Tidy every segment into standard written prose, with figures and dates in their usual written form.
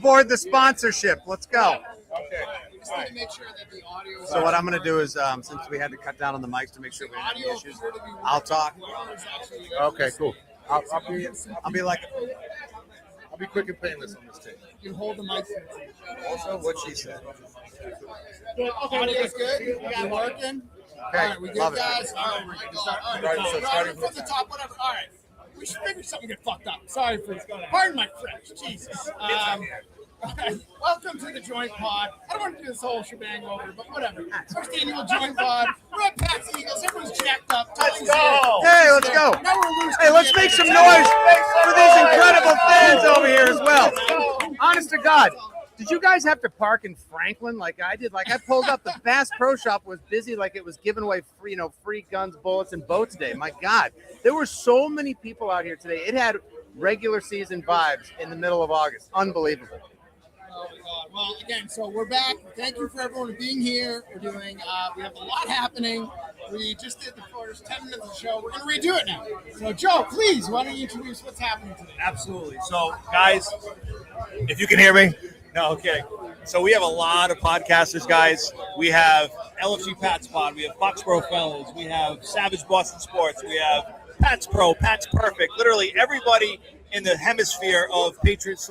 aboard the sponsorship. Let's go. Okay. Just need to make sure that the audio. So what I'm going to do is, since we had to cut down on the mics to make sure we didn't have any issues, I'll talk. Okay, cool. I'll be quick and painless on this tape. You can hold the mic. Also, what she said. Audio's good. You working? Okay, All right, we good, love it. guys? All right, starting from the top, whatever. All right. We should figure something get fucked up. Sorry for pardon my French. Jesus. Welcome to the Joint Pod. I don't want to do this whole shebang over, but whatever. First annual Joint Pod. We're at Pats Eagles. Everyone's jacked up. Tully's go. Here. Hey, let's go. Now we're loose. Hey, let's make some noise for these incredible fans over here as well. Honest to God, did you guys have to park in Franklin like I did? Like I pulled up, the Bass Pro Shop was busy like it was giving away free guns, bullets, and boats day. My God, there were so many people out here today. It had regular season vibes in the middle of August. Unbelievable. Oh my God. Well, again, so we're back. Thank you for everyone being here. We're doing, we have a lot happening. We just did the first 10 minutes of the show. We're going to redo it now. So, Joe, please, why don't you introduce what's happening today? Absolutely. So, guys, if you can hear me. No, okay. So we have a lot of podcasters, guys. We have LFG Pats Pod. We have Foxborough Fellas. We have Savage Boston Sports. We have Pats Pro, Pats Perfect. Literally everybody in the hemisphere of Patriots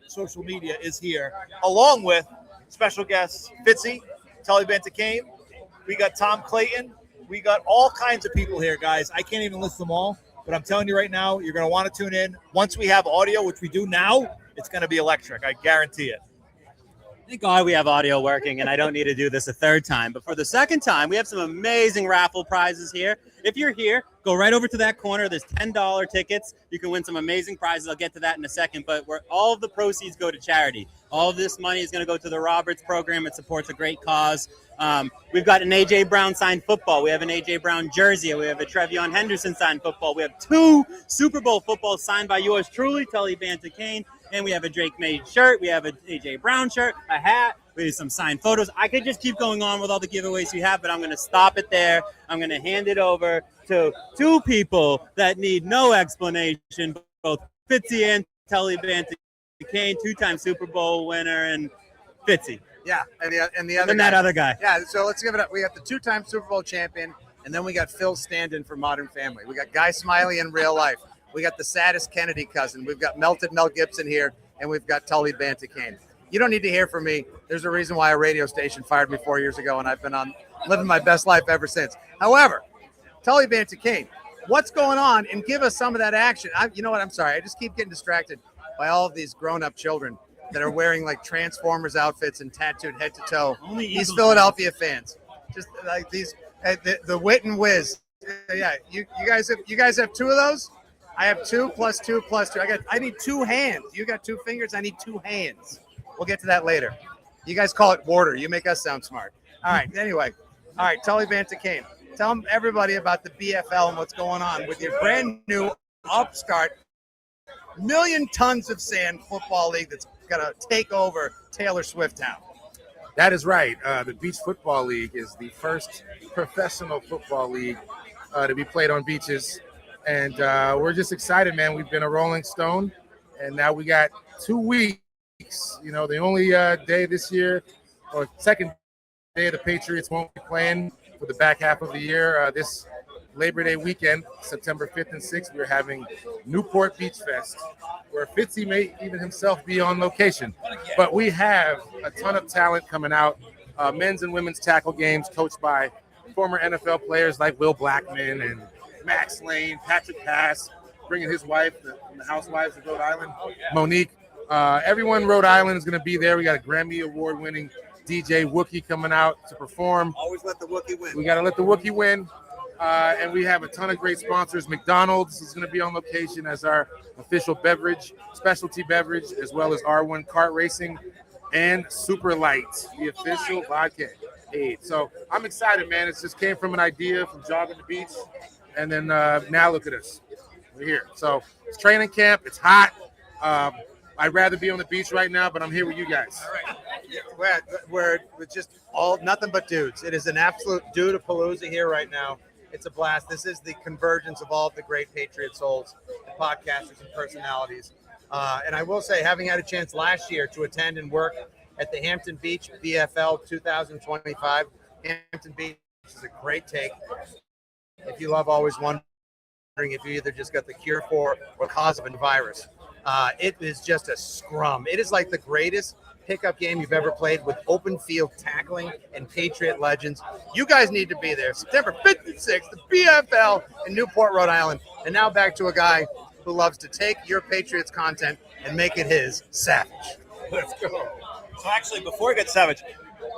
social media is here, along with special guests Fitzy, Tully, Banta-Cain. We got Tom Clayton. We got all kinds of people here, guys. I can't even list them all, but I'm telling you right now, you're going to want to tune in. Once we have audio, which we do now, it's going to be electric. I guarantee it. Thank God we have audio working and I don't need to do this a third time. But for the second time, we have some amazing raffle prizes here. If you're here, go right over to that corner. There's $10 tickets. You can win some amazing prizes. I'll get to that in a second. But all of the proceeds go to charity. All of this money is going to go to the Roberts program. It supports a great cause. We've got an A.J. Brown signed football. We have an A.J. Brown jersey. We have a Trevion Henderson signed football. We have 2 Super Bowl footballs signed by yours truly, Tully Banta-Cain. And we have a Drake May shirt. We have an A.J. Brown shirt, a hat. We have some signed photos. I could just keep going on with all the giveaways we have, but I'm going to stop it there. I'm going to hand it over to 2 people that need no explanation, both Fitzy and Tully Banta-Cain, 2-time Super Bowl winner, and Fitzy. Yeah, and the other and that other guy. Yeah, so let's give it up. We got the 2-time Super Bowl champion, and then we got Phil stand-in for Modern Family. We got Guy Smiley in real life. We got the saddest Kennedy cousin. We've got melted Mel Gibson here, and we've got Tully Banta-Cain. You don't need to hear from me. There's a reason why a radio station fired me 4 years ago, and I've been on living my best life ever since. However, Tully Banta-Cain, what's going on? And give us some of that action. You know what? I'm sorry. I just keep getting distracted by all of these grown-up children that are wearing like Transformers outfits and tattooed head to toe. Only these Eagles Philadelphia fans, just like these, the Wit and Whiz. Yeah, you guys have 2 of those. I have 2 plus 2 plus 2. I need 2 hands. You got 2 fingers. I need 2 hands. We'll get to that later. You guys call it water. You make us sound smart. All right. Anyway. All right. Tully Banta-Cain. Tell everybody about the BFL and what's going on with your brand new upstart 1,000,000 tons of sand football league that's going to take over Taylor Swift Town. That is right. The Beach Football League is the first professional football league to be played on beaches. And we're just excited, man. We've been a Rolling Stone, and now we got 2 weeks. You know, the only day this year, or second day the Patriots won't be playing for the back half of the year. This Labor Day weekend, September 5th and 6th, we're having Newport Beach Fest, where Fitzy may even himself be on location. But we have a ton of talent coming out, men's and women's tackle games coached by former NFL players like Will Blackman and Max Lane, Patrick Pass, bringing his wife from the Housewives of Rhode Island, Monique. Everyone in Rhode Island is going to be there. We got a Grammy Award-winning DJ Wookie coming out to perform. Always let the Wookie win. We got to let the Wookie win. And we have a ton of great sponsors. McDonald's is going to be on location as our official beverage, specialty beverage, as well as R1 Kart Racing and Super Light, the official vodka aid. So I'm excited, man. It just came from an idea from jogging the beach. And then now look at us. We're here. So it's training camp. It's hot. I'd rather be on the beach right now, but I'm here with you guys. All right. We're just all nothing but dudes. It is an absolute dude-a-palooza here right now. It's a blast. This is the convergence of all of the great Patriot souls, the podcasters and personalities. And I will say, having had a chance last year to attend and work at the Hampton Beach BFL 2025, Hampton Beach is a great take. If you love always wondering if you either just got the cure for or cause of a virus, it is just a scrum. It is like the greatest pickup game you've ever played with open field tackling and Patriot legends. You guys need to be there. September 5th and 6th, the BFL in Newport, Rhode Island. And now back to a guy who loves to take your Patriots content and make it his, Savage. Let's go. So actually, before I get Savage,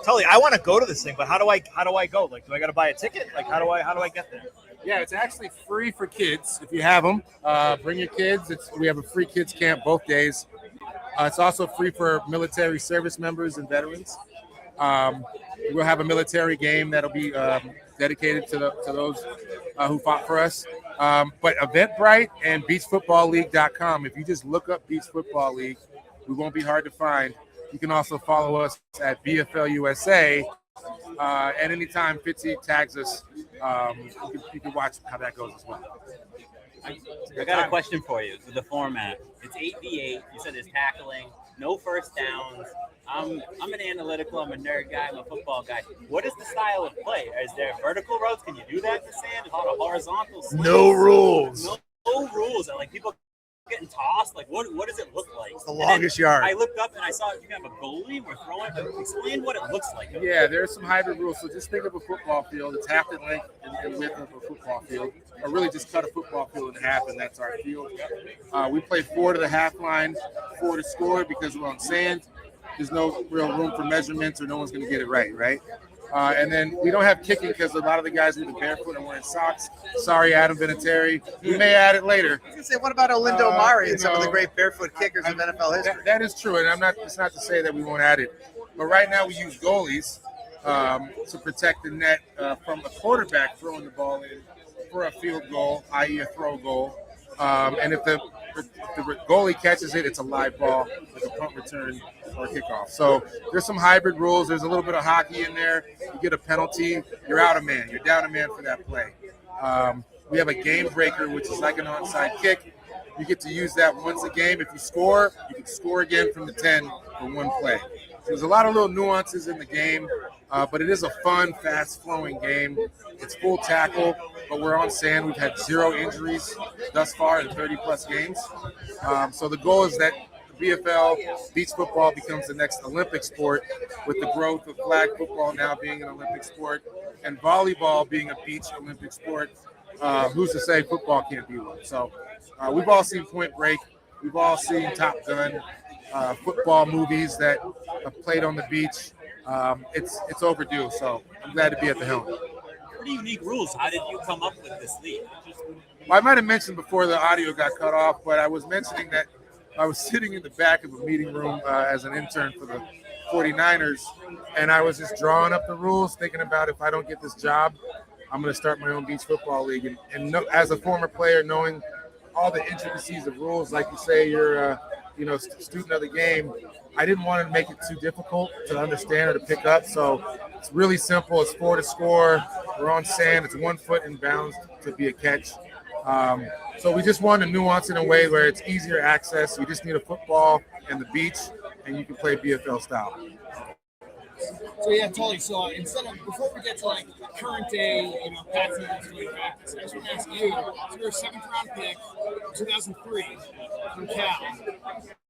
Tully, I want to go to this thing, but how do I go? Like, do I got to buy a ticket? Like, how do I get there? Yeah, it's actually free for kids if you have them. Bring your kids. We have a free kids camp both days. It's also free for military service members and veterans. We'll have a military game that'll be dedicated to those who fought for us. But Eventbrite and beachfootballleague.com, if you just look up Beach Football League, we won't be hard to find. You can also follow us at BFL USA. And anytime Fitzy tags us, you can watch how that goes as well. I got a question for you. So the format, it's 8v8. You said there's tackling, no first downs. I'm an analytical, I'm a nerd guy, I'm a football guy. What is the style of play? Is there vertical routes? Can you do that in the sand? Is a lot of horizontal slants? No rules. No rules. And like people getting tossed. Like what does it look like? It's the longest yard. I looked up and I saw you have a goalie. We're throwing. Explain what it looks like. Yeah, there's some hybrid rules. So just think of a football field. It's half the length and width of a football field. Or really just cut a football field in half, and that's our field. We play 4 to the half line, 4 to score because we're on sand. There's no real room for measurements or no one's going to get it right? And then we don't have kicking because a lot of the guys are either barefoot and wearing socks. Sorry, Adam Vinatieri. We may add it later. I was going to say, what about Olindo Mari and some of the great barefoot kickers of NFL history? That is true, and it's not to say that we won't add it. But right now we use goalies to protect the net from a quarterback throwing the ball in for a field goal, i.e. a throw goal. And if the goalie catches it, it's a live ball, like a punt return or kickoff. So there's some hybrid rules. There's a little bit of hockey in there. You get a penalty, you're out a man. You're down a man for that play. We have a game breaker, which is like an onside kick. You get to use that once a game. If you score, you can score again from the 10 for one play. So there's a lot of little nuances in the game, but it is a fun, fast-flowing game. It's full tackle, but we're on sand. We've had 0 injuries thus far in 30-plus games. So the goal is that the BFL, beach football, becomes the next Olympic sport with the growth of flag football now being an Olympic sport and volleyball being a beach Olympic sport. Who's to say football can't be one? So we've all seen Point Break. We've all seen Top Gun, football movies that have played on the beach. It's overdue, so I'm glad to be at the helm. Pretty unique rules. How did you come up with this league? Well, I might have mentioned before the audio got cut off, but I was mentioning that I was sitting in the back of a meeting room as an intern for the 49ers, and I was just drawing up the rules, thinking about if I don't get this job, I'm going to start my own beach football league. And as a former player, knowing all the intricacies of rules, like you say, you're a student of the game, I didn't want to make it too difficult to understand or to pick up. So it's really simple. It's 4 to score. We're on sand. It's 1 foot in bounds to be a catch. So we just wanted to nuance in a way where it's easier access. You just need a football and the beach, and you can play BFL style. So yeah, Tully. So before we get to like current day, Pats doing practice, I just want to ask you. So you're a 7th round pick, 2003 from Cal.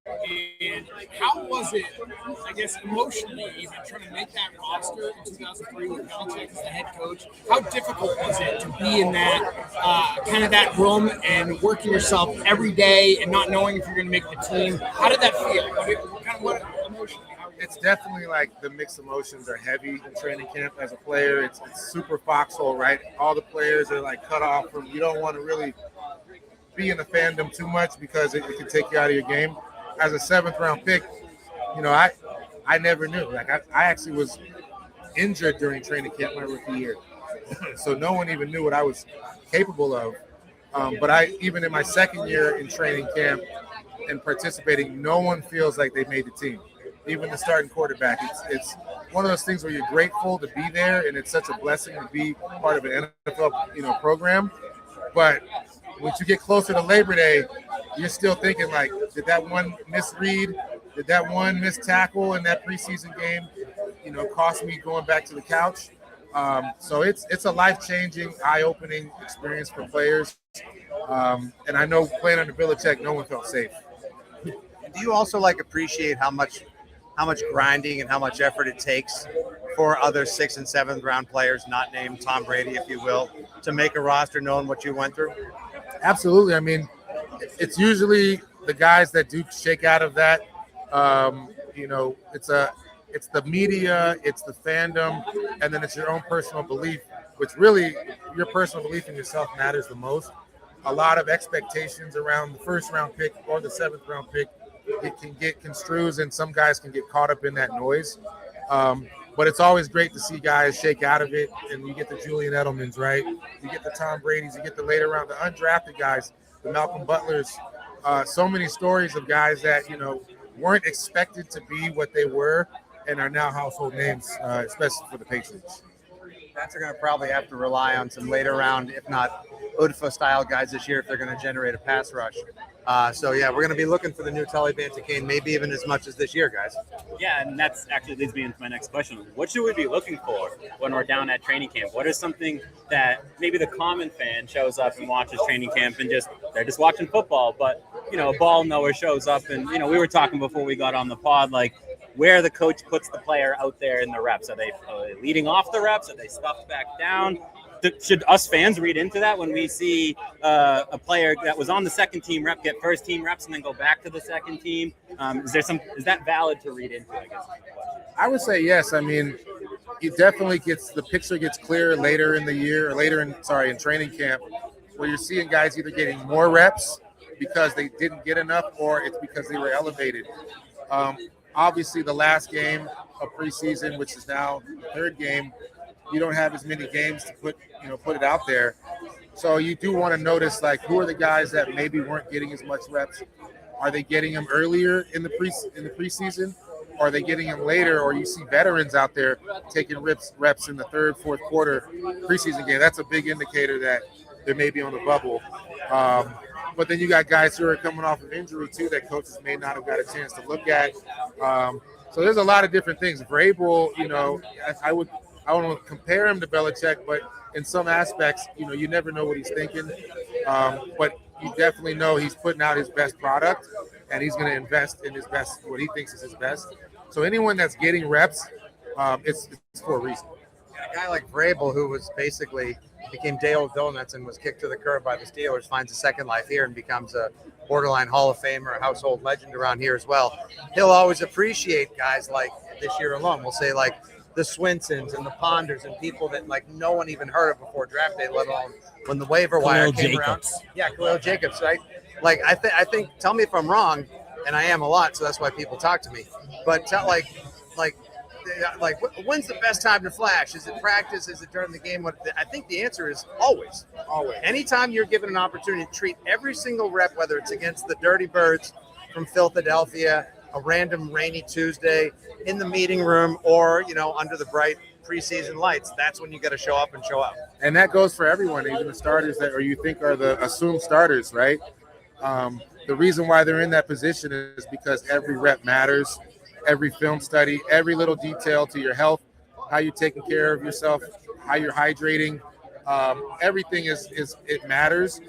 And how was it, I guess, emotionally, even trying to make that roster in 2003 with Belichick as the head coach? How difficult was it to be in that kind of that room and working yourself every day and not knowing if you're going to make the team? How did that feel? What emotionally? It's definitely like the mixed emotions are heavy in training camp as a player. It's super foxhole, right? All the players are like cut off from. You don't want to really be in the fandom too much because it can take you out of your game. As a 7th round pick, I never knew. Like I actually was injured during training camp my rookie year, so no one even knew what I was capable of. But even in my 2nd year in training camp and participating, no one feels like they made the team. Even the starting quarterback, it's one of those things where you're grateful to be there, and it's such a blessing to be part of an NFL program. But once you get closer to Labor Day, you're still thinking like, did that one misread, did that one missed tackle in that preseason game, cost me going back to the couch? So it's a life-changing, eye-opening experience for players. And I know playing under Belichick, no one felt safe. Do you also appreciate how much grinding and how much effort it takes for other 6th and 7th round players, not named Tom Brady, if you will, to make a roster knowing what you went through? Absolutely. I mean, it's usually the guys that do shake out of that. It's the media, it's the fandom, and then it's your own personal belief, which really your personal belief in yourself matters the most. A lot of expectations around the 1st round pick or the 7th round pick, it can get construed, and some guys can get caught up in that noise. But it's always great to see guys shake out of it, and you get the Julian Edelmans, right? You get the Tom Brady's, you get the later round, the undrafted guys, the Malcolm Butlers. So many stories of guys that, weren't expected to be what they were and are now household names, especially for the Patriots. Pats are going to probably have to rely on some later round, if not Udfa-style guys this year if they're going to generate a pass rush. We're going to be looking for the new Tully Banta-Cain, maybe even as much as this year, guys. Yeah, and that's actually leads me into my next question. What should we be looking for when we're down at training camp? What is something that maybe the common fan shows up and watches training camp and they're just watching football, but, a ball knower shows up and, we were talking before we got on the pod, where the coach puts the player out there in the reps. Are they leading off the reps? Are they stuffed back down? Should us fans read into that when we see a player that was on the second team rep get first team reps and then go back to the second team? Is that valid to read into, I guess? I would say yes. I mean, it definitely the picture gets clearer later in the year, or in training camp, where you're seeing guys either getting more reps because they didn't get enough, or it's because they were elevated. Obviously, the last game of preseason, which is now the 3rd game, you don't have as many games to put it out there. So you do want to notice, who are the guys that maybe weren't getting as much reps? Are they getting them earlier in the preseason? Or are they getting them later? Or you see veterans out there taking reps in the 3rd, 4th quarter preseason game. That's a big indicator that they may be on the bubble. But then you got guys who are coming off of injury too that coaches may not have got a chance to look at. So there's a lot of different things. Vrabel, I don't want to compare him to Belichick, but in some aspects, you never know what he's thinking. But you definitely know he's putting out his best product, and he's going to invest in his best, what he thinks is his best. So anyone that's getting reps, it's for a reason. A guy like Vrabel, who was basically became Day-Old Donuts and was kicked to the curb by the Steelers, finds a second life here and becomes a borderline Hall of Famer, a household legend around here as well. He'll always appreciate guys like this year alone. We'll say the Swinsons and the Ponders and people that no one even heard of before draft day, let alone when the waiver wire came around. Yeah, Khalil Jacobs, right? I think, tell me if I'm wrong, and I am a lot, so that's why people talk to me. But when's the best time to flash? Is it practice? Is it during the game? I think the answer is always. Always. Anytime you're given an opportunity to treat every single rep, whether it's against the Dirty Birds from Philadelphia, a random rainy Tuesday, in the meeting room, or under the bright preseason lights, that's when you got to show up and show out. And that goes for everyone, even the starters that, or you think are the assumed starters, right? The reason why they're in that position is because every rep matters. Every film study, every little detail to your health, how you're taking care of yourself, how you're hydrating, everything it matters.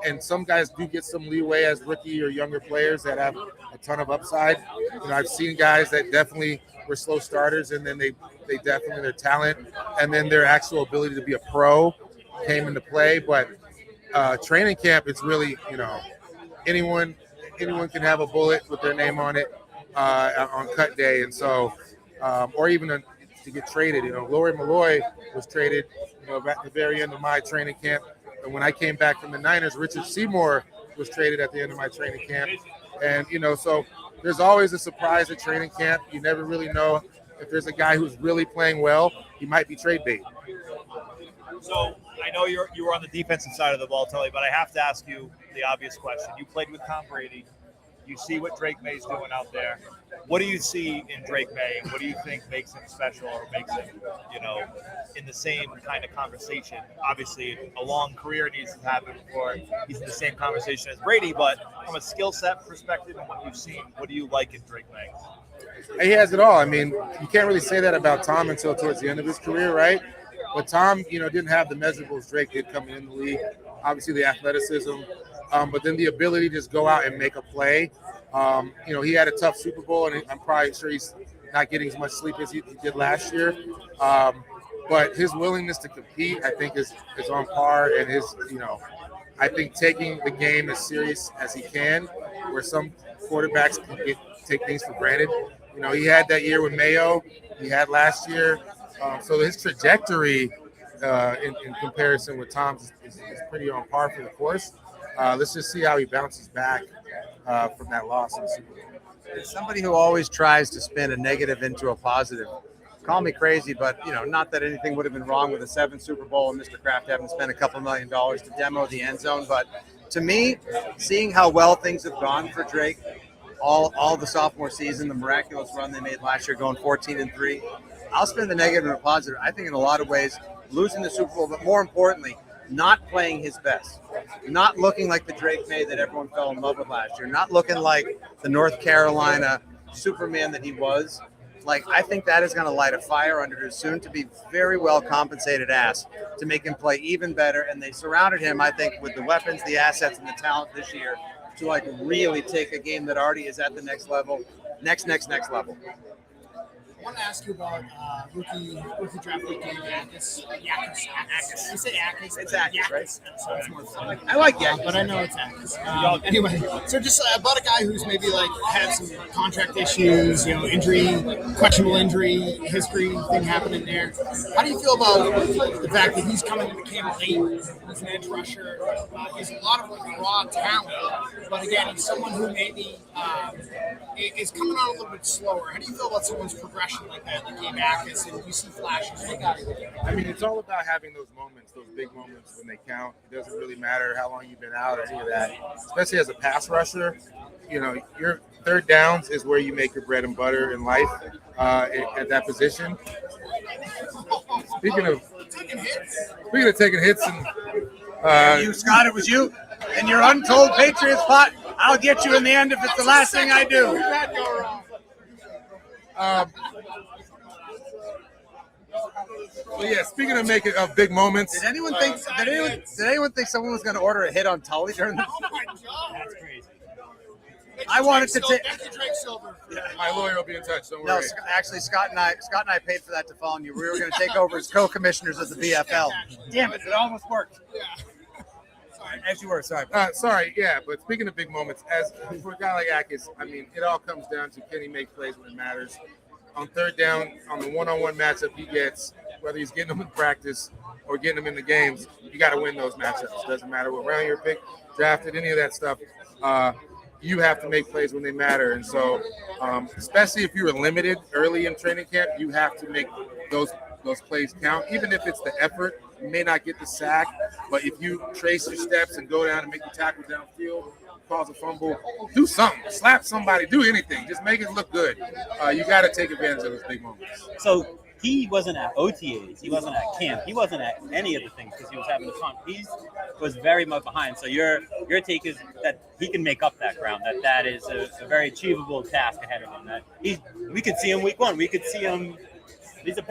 And some guys do get some leeway as rookie or younger players that have a ton of upside. I've seen guys that definitely were slow starters, and then they definitely, their talent and then their actual ability to be a pro came into play. But training camp, it's really, anyone can have a bullet with their name on it. On cut day, and so, or even to get traded. Lori Malloy was traded, at the very end of my training camp. And when I came back from the Niners, Richard Seymour was traded at the end of my training camp. And, so there's always a surprise at training camp. You never really know if there's a guy who's really playing well, he might be trade bait. So I know you were on the defensive side of the ball, Tully, but I have to ask you the obvious question. You played with Tom Brady. You see what Drake May's doing out there. What do you see in Drake May? What do you think makes him special or makes him, in the same kind of conversation? Obviously, a long career needs to happen before he's in the same conversation as Brady, but from a skill set perspective and what you've seen, what do you like in Drake May? He has it all. I mean, you can't really say that about Tom until towards the end of his career, right? But Tom, didn't have the measurables Drake did coming in the league. Obviously, the athleticism, but then the ability to just go out and make a play. He had a tough Super Bowl, and I'm probably sure he's not getting as much sleep as he did last year. But his willingness to compete, I think, is on par, and his, I think taking the game as serious as he can, where some quarterbacks can take things for granted. He had that year with Mayo. He had last year. So his trajectory in comparison with Tom's is pretty on par for the course. Let's just see how he bounces back from that loss in the Super Bowl. As somebody who always tries to spin a negative into a positive, call me crazy, but not that anything would have been wrong with a 7th Super Bowl and Mr. Kraft having spent a couple $1 million to demo the end zone. But to me, seeing how well things have gone for Drake, all the sophomore season, the miraculous run they made last year, going 14-3, I'll spin the negative and a positive. I think in a lot of ways, losing the Super Bowl, but more importantly, not playing his best, not looking like the Drake May that everyone fell in love with last year, not looking like the North Carolina Superman that he was. I think that is going to light a fire under his soon-to-be very well-compensated ass to make him play even better. And they surrounded him, I think, with the weapons, the assets, and the talent this year to really take a game that already is at the next level, next level. I want to ask you about rookie draft pick Yakis. You say Yakis. It's Yakis, right? So it's more fun. I like Yakis. But I know it's Yakis. Anyway, so just about a guy who's maybe had some contract issues, questionable injury history thing happening there. How do you feel about the fact that he's coming into camp late? He's an edge rusher. He's a lot of raw talent, but again, he's someone who maybe is coming on a little bit slower. How do you feel about someone's progression like that, like Gabe Akis, and you see flashes? I mean, it's all about having those moments, those big moments when they count. It doesn't really matter how long you've been out or any of that. Especially as a pass rusher, your third downs is where you make your bread and butter in life at that position. Speaking of taking hits, and you, Scott, it was you and your untold Patriots pot. I'll get you in the end if it's the last thing I do. Well, yeah. Speaking of big moments, Did anyone think someone was going to order a hit on Tully during the? Oh my God, That's crazy. I wanted to take. my lawyer will be in touch. Don't No, worry. actually, Scott and I paid for that to phone you. We were going to take over as co-commissioners of the BFL. Damn it! It almost worked. Yeah. As you were, sorry. Sorry, yeah. But speaking of big moments, as for a guy like Akis, I mean, it all comes down to can he make plays when it matters. On third down, on the one-on-one matchup he gets, whether he's getting them in practice or getting them in the games, you got to win those matchups. Doesn't matter what round you're picked, drafted, any of that stuff. You have to make plays when they matter. And so, especially if you were limited early in training camp, you have to make those plays count. Even if it's the effort, you may not get the sack, but if you trace your steps and go down and make the tackle downfield, cause a fumble, do something, slap somebody, do anything, just make it look good. You got to take advantage of those big moments. So he wasn't at OTAs, he wasn't at camp, he wasn't at any of the things because he was having the fun. He was very much behind. So your take is that he can make up that ground. That is a very achievable task ahead of him. That we could see him week 1. We could see him.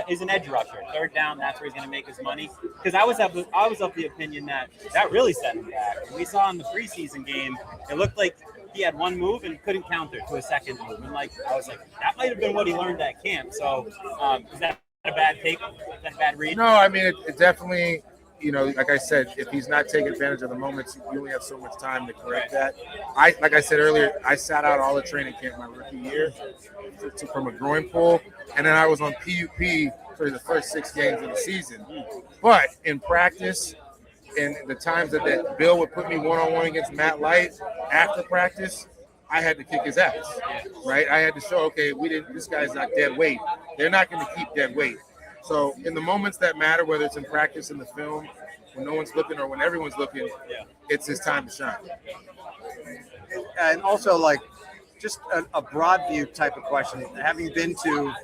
He's an edge rusher. Third down, that's where he's going to make his money. Because I was of the opinion that really set him back. And we saw in the preseason game, it looked like he had one move and couldn't counter to a second move. And I was like, that might have been what he learned at camp. So is that a bad take? Is that a bad read? No, I mean, it definitely, like I said, if he's not taking advantage of the moments, you only have so much time to correct that. Like I said earlier, I sat out all the training camp my rookie year from a groin pull, and then I was on PUP for the first 6 games of the season. But in practice, and the times that Bill would put me one-on-one against Matt Light after practice, I had to kick his ass, right? I had to show, okay, this guy's not dead weight. They're not going to keep dead weight. So in the moments that matter, whether it's in practice, in the film, when no one's looking or when everyone's looking, it's his time to shine. And also, just a broad view type of question. Having been to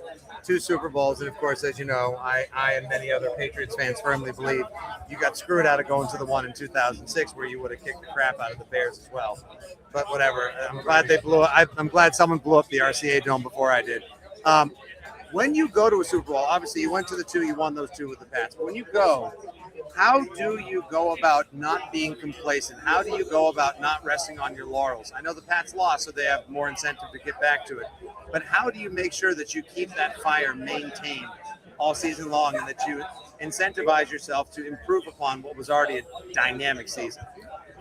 2 Super Bowls, and of course, as you know, I and many other Patriots fans firmly believe you got screwed out of going to the one in 2006, where you would have kicked the crap out of the Bears as well. But whatever. I'm glad they blew. I'm glad someone blew up the RCA Dome before I did. When you go to a Super Bowl, obviously you went to the 2, you won those 2 with the Pats. But when you go, how do you go about not being complacent? How do you go about not resting on your laurels? I know the Pats lost, so they have more incentive to get back to it. But how do you make sure that you keep that fire maintained all season long and that you incentivize yourself to improve upon what was already a dynamic season?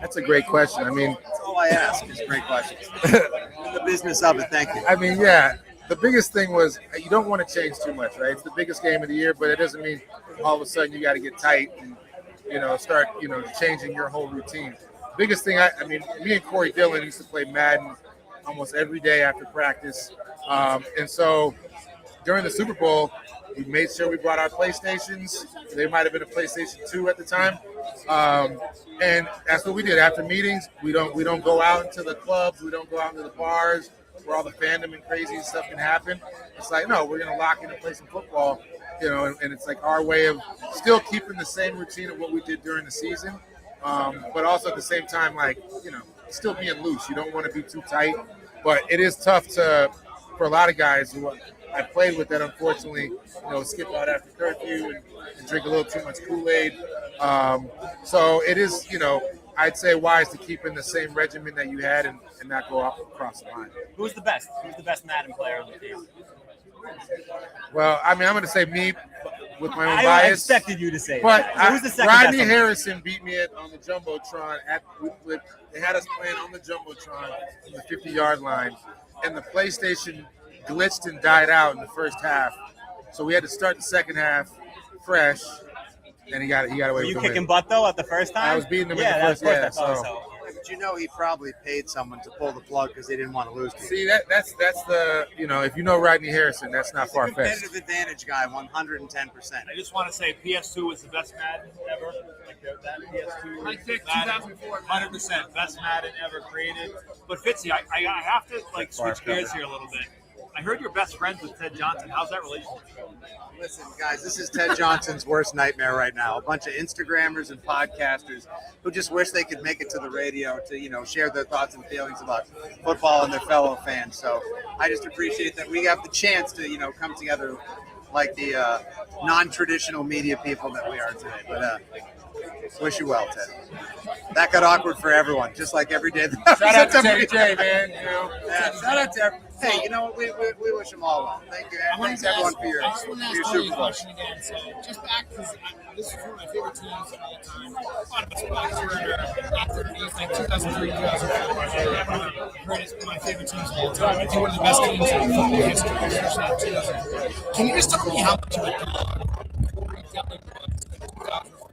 That's a great question. I mean, that's all I ask is great questions. In the business of it, thank you. I mean, yeah. The biggest thing was you don't want to change too much, right? It's the biggest game of the year, but it doesn't mean all of a sudden you got to get tight and, start, changing your whole routine. Biggest thing, I mean, me and Corey Dillon used to play Madden almost every day after practice. And so during the Super Bowl, we made sure we brought our PlayStations. They might have been a PlayStation 2 at the time. And that's what we did. After meetings, we don't go out into the clubs. We don't go out into the bars where all the fandom and crazy stuff can happen. It's like, no, we're going to lock in and play some football, and it's like our way of still keeping the same routine of what we did during the season, but also at the same time, like, still being loose. You don't want to be too tight, but it is tough for a lot of guys who I played with that unfortunately, skip out after curfew and drink a little too much Kool-Aid. So it is, I'd say wise to keep in the same regimen that you had and not go off across the line. Who's the best? Who's the best Madden player on the team? Well, I mean, I'm going to say me with my own I bias. expected you to say but that. So who's the second Rodney best Harrison beat me on the Jumbotron. They had us playing on the Jumbotron on the 50-yard line, and the PlayStation glitched and died out in the first half. So we had to start the second half fresh, and he got away with the win. Were you kicking butt, though, at the first time? I was beating him in the first, I thought so. But he probably paid someone to pull the plug because they didn't want to lose to you. See, that's the, if you know Rodney Harrison, that's not far-fetched. Competitive advantage guy, 110%. I just want to say PS2 was the best Madden ever. Like that PS2. I think 2004. 100% best Madden ever created. But Fitzy, I have to switch gears here a little bit. I heard you're best friends with Ted Johnson. How's that relationship going? Listen, guys, this is Ted Johnson's worst nightmare right now. A bunch of Instagrammers and podcasters who just wish they could make it to the radio to, share their thoughts and feelings about football and their fellow fans. So I just appreciate that we have the chance to, come together like the non-traditional media people that we are today. But wish you well, Ted. That got awkward for everyone, just like every day. Shout out to TJ, man. Yeah, shout out to everyone. Hey, we wish them all well. Thank you. Thanks, everyone, for your Super Bowl. Question again. So, just back, because this is one of my favorite teams of all time. A lot of us guys were after like 2003, 2004. Greatest, my favorite teams of all time. I think one of the best teams in football history, especially in 2003. Can you just tell me how much of a dog Corey Dillon was in 2004?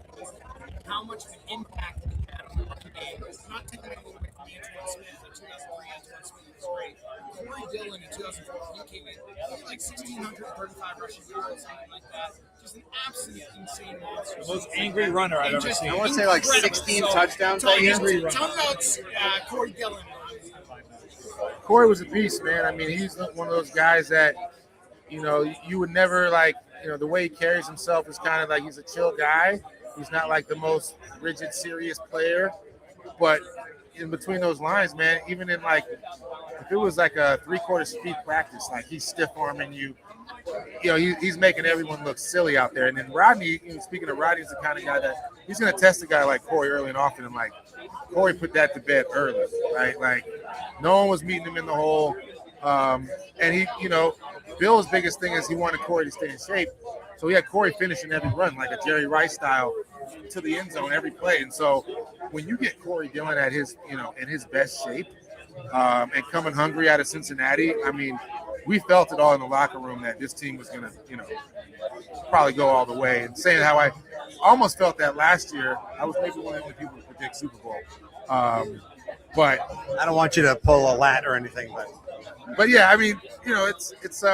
How much of an impact he had on the rookie game? Not taking anything away from Antoine Smith in 2003. Antoine Smith was great. Corey Dillon in 2004, he came in. He had like 1,635 rushing yards, something like that. Just an absolute insane monster. The most angry runner I've ever seen. I want to say like 16 touchdowns. Tell me about Corey Dillon. Corey was a beast, man. I mean, he's one of those guys that, you would never the way he carries himself is kind of like he's a chill guy. He's not like the most rigid, serious player, but in between those lines, man, even in if it was like a 3/4 speed practice, he's stiff arming you, he's making everyone look silly out there. And then Rodney, speaking of Rodney, is the kind of guy that he's going to test a guy like Corey early and often. And Corey put that to bed early, right? No one was meeting him in the hole. And he, Bill's biggest thing is he wanted Corey to stay in shape. So he had Corey finishing every run, like a Jerry Rice style, to the end zone every play. And so when you get Corey Dillon at his, in his best shape, and coming hungry out of Cincinnati, I mean, we felt it all in the locker room that this team was going to, probably go all the way. And saying how I almost felt that last year, I was maybe one of the only people to predict Super Bowl. But I don't want you to pull a lat or anything, but yeah, I mean, it's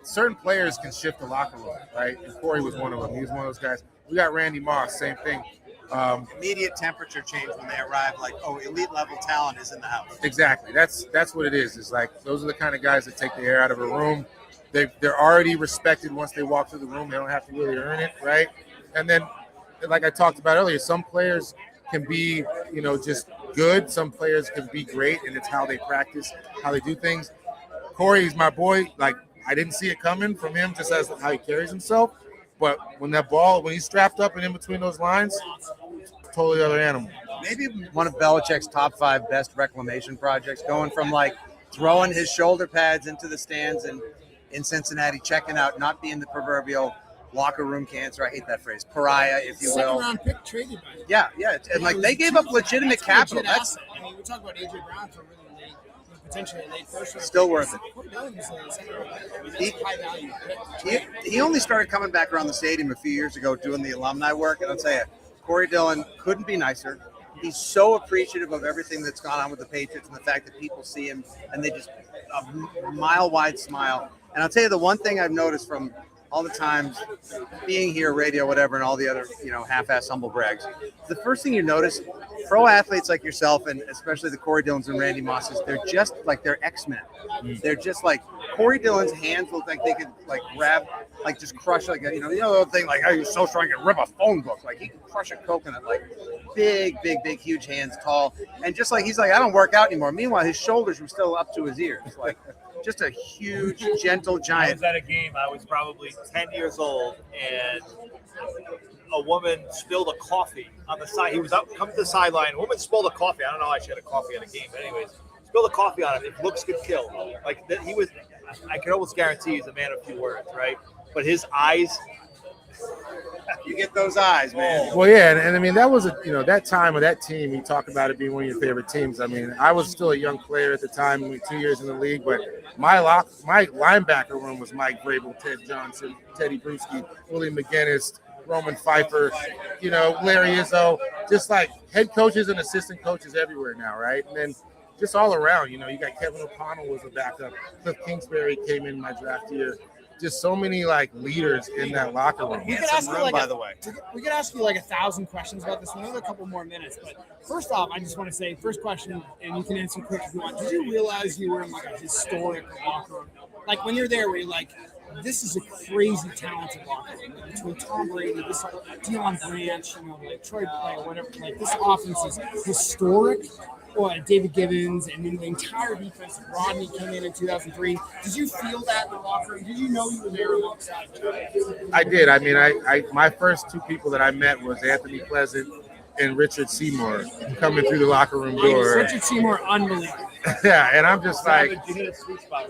certain players can shift the locker room, right? And Corey was one of them. He was one of those guys. We got Randy Moss, same thing. Immediate temperature change when they arrive, like, oh, elite level talent is in the house. Exactly. That's what it is. It's like those are the kind of guys that take the air out of a room. They're already respected once they walk through the room. They don't have to really earn it, right? And then, like I talked about earlier, some players can be, just good. Some players can be great, and it's how they practice, how they do things. Corey's my boy. Like, I didn't see it coming from him just as how he carries himself. But when he's strapped up and in between those lines, totally other animal. Maybe one of Belichick's top 5 best reclamation projects, going from like throwing his shoulder pads into the stands and in Cincinnati, checking out, not being the proverbial locker room cancer. I hate that phrase. Pariah, if you will. Second-round pick traded by him. Yeah. And like they gave up legitimate capital. That's I mean, we talk about A.J. Brown for really late, potentially a late first round. Still worth it. Corey Dillon's high value pick. He only started coming back around the stadium a few years ago doing the alumni work, and I'll tell you, Corey Dillon couldn't be nicer. He's so appreciative of everything that's gone on with the Patriots and the fact that people see him and they just a mile-wide smile. And I'll tell you the one thing I've noticed from all the times being here, radio, whatever, and all the other, half-ass humble brags. The first thing you notice, pro athletes like yourself, and especially the Corey Dillons and Randy Mosses, they're just like they're X-Men. They're just like Corey Dillon's hands look like they could like grab, like just crush like the other thing, like, oh, you're so strong, you can rip a phone book. Like he can crush a coconut, like big, huge hands, tall, and just like he's like, I don't work out anymore. Meanwhile, his shoulders were still up to his ears, like. Just a huge, gentle giant. I was at a game. I was probably 10 years old, and a woman spilled a coffee on the side. He was out, come to the sideline. A woman spilled a coffee. I don't know why she had a coffee at a game, but anyways, spilled a coffee on him. If looks could kill. Like he was, I can almost guarantee he's a man of few words, right? But his eyes. You get those eyes, man. Well, yeah, and I mean that was that time of that team. You talk about it being one of your favorite teams. I mean, I was still a young player at the time, 2 years in the league, but my linebacker room was Mike Vrabel, Ted Johnson, Teddy Bruschi, Willie McGinnis, Roman Pfeiffer, Larry Izzo, just like head coaches and assistant coaches everywhere now, right? And then just all around, you got Kevin O'Connell was a backup. Cliff Kingsbury came in my draft year. Just so many like leaders in that locker room. We could ask you we could ask you like 1,000 questions about this. We have a couple more minutes, but first off, I just want to say, first question, and you can answer quick if you want. Did you realize you were in like a historic locker room? Like when you're there, where you're like, this is a crazy talented locker room between Tom Brady, this Deion Branch, like Troy Blake, whatever. Like this offense is historic. David Gibbons and then the entire defense. Rodney came in 2003. Did you feel that in the locker room? Did you know you were there alongside? I did. I mean, I my first 2 people that I met was Anthony Pleasant and Richard Seymour coming through the locker room door. Richard Seymour, unbelievable. Yeah, and and I'm just like,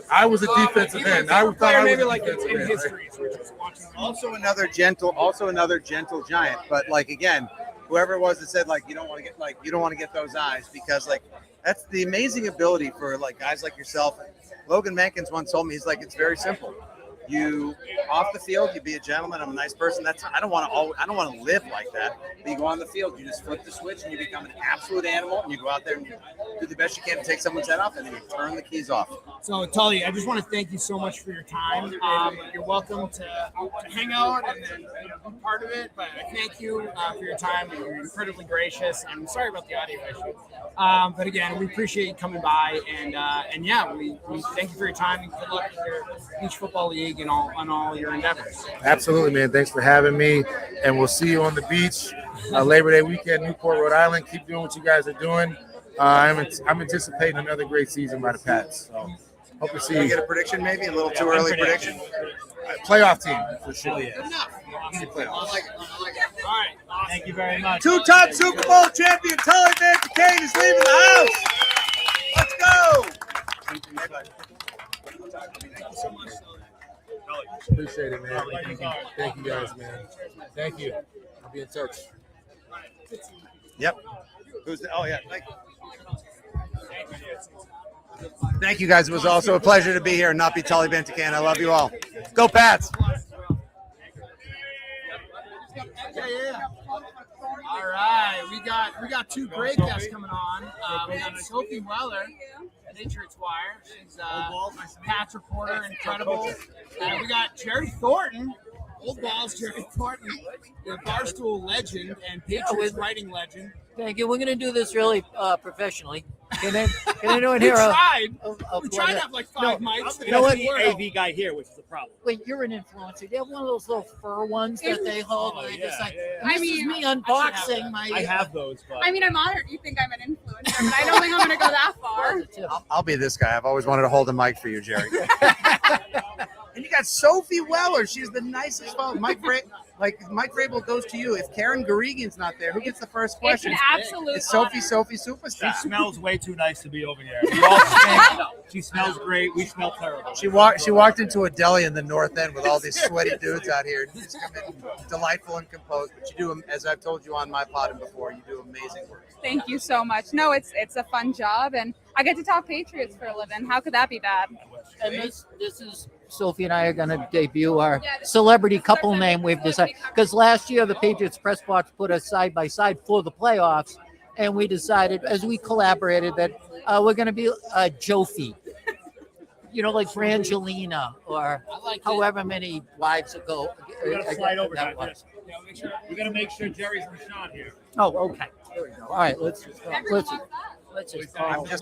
I was a defensive end. I thought I was maybe a like defensive in end. history. So we're just watching. Also another gentle giant, but like again. Whoever it was that said like you don't want to get those eyes, because like that's the amazing ability for like guys like yourself. Logan Mankins once told me, he's like, it's very simple. You off the field, you be a gentleman. I'm a nice person. I don't want to live like that. But you go on the field, you just flip the switch and you become an absolute animal. And you go out there and you do the best you can to take someone's head off, and then you turn the keys off. So Tully, I just want to thank you so much for your time. You're welcome to hang out and be part of it. But I thank you for your time. You're incredibly gracious. I'm sorry about the audio issue. But again, we appreciate you coming by, and yeah, we thank you for your time and good luck with your beach football league and on all your endeavors. Absolutely, man. Thanks for having me, and we'll see you on the beach Labor Day weekend, Newport, Rhode Island. Keep doing what you guys are doing. I'm anticipating another great season by the Pats. So hope to see you. Can we get a prediction, maybe a little too early prediction? Playoff team for sure. Good enough. Easy playoffs. I like it. All right. Awesome. Thank you very much. 2-time Super Bowl champion Tully Banta-Cain is leaving the house. Let's go. Thank you so much. Appreciate it, man. Thank you guys, man. Thank you. I'll be in touch. Yep. Yeah. Thank you, guys. It was also a pleasure to be here and not be Tully Banta-Cain. I love you all. Go Pats. Yeah. All right, we got 2 great guests coming on. We got Sophie Weller, Patriots Wire. She's a Pats reporter, incredible. And we got Jerry Thornton, Old Balls, Jerry Thornton, the Barstool legend and Patriots writing legend. Thank you. We're going to do this really professionally. Can anyone We hear tried. a We tried to have like 5 mics. You know what? The AV guy here, which is the problem. Wait, you're an influencer. Do you have one of those little fur ones that they hold? Oh, where they yeah, just like, yeah, yeah. and this I mean, is me unboxing my. I have those, but I mean, I'm honored you think I'm an influencer, but I don't think I'm going to go that far. I'll be this guy. I've always wanted to hold a mic for you, Jerry. And you got Sophie Weller. She's the nicest fellow. Mike Vrabel goes to you. If Karen Garegan's not there, who gets the first It's question? an absolute It's Sophie honor. Superstar. she smells way too nice to be over here. We all stink. She smells great. We smell terrible. She walked into a deli in the North End with all these sweaty dudes out here. Just come in, delightful and composed. But you do, as I've told you on my pod and before, you do amazing work. Thank you so much. No, it's a fun job, and I get to talk Patriots for a living. How could that be bad? And this is Sophie and I are going to debut our celebrity couple name we've decided. Because last year the Patriots press box put us side by side for the playoffs, and we decided as we collaborated that we're going to be Jofi. You know, like Brangelina or however many wives ago. We're gonna slide over that that. was. We're gonna make sure Jerry's in the shot here. Oh, okay. There we go. All right, let's just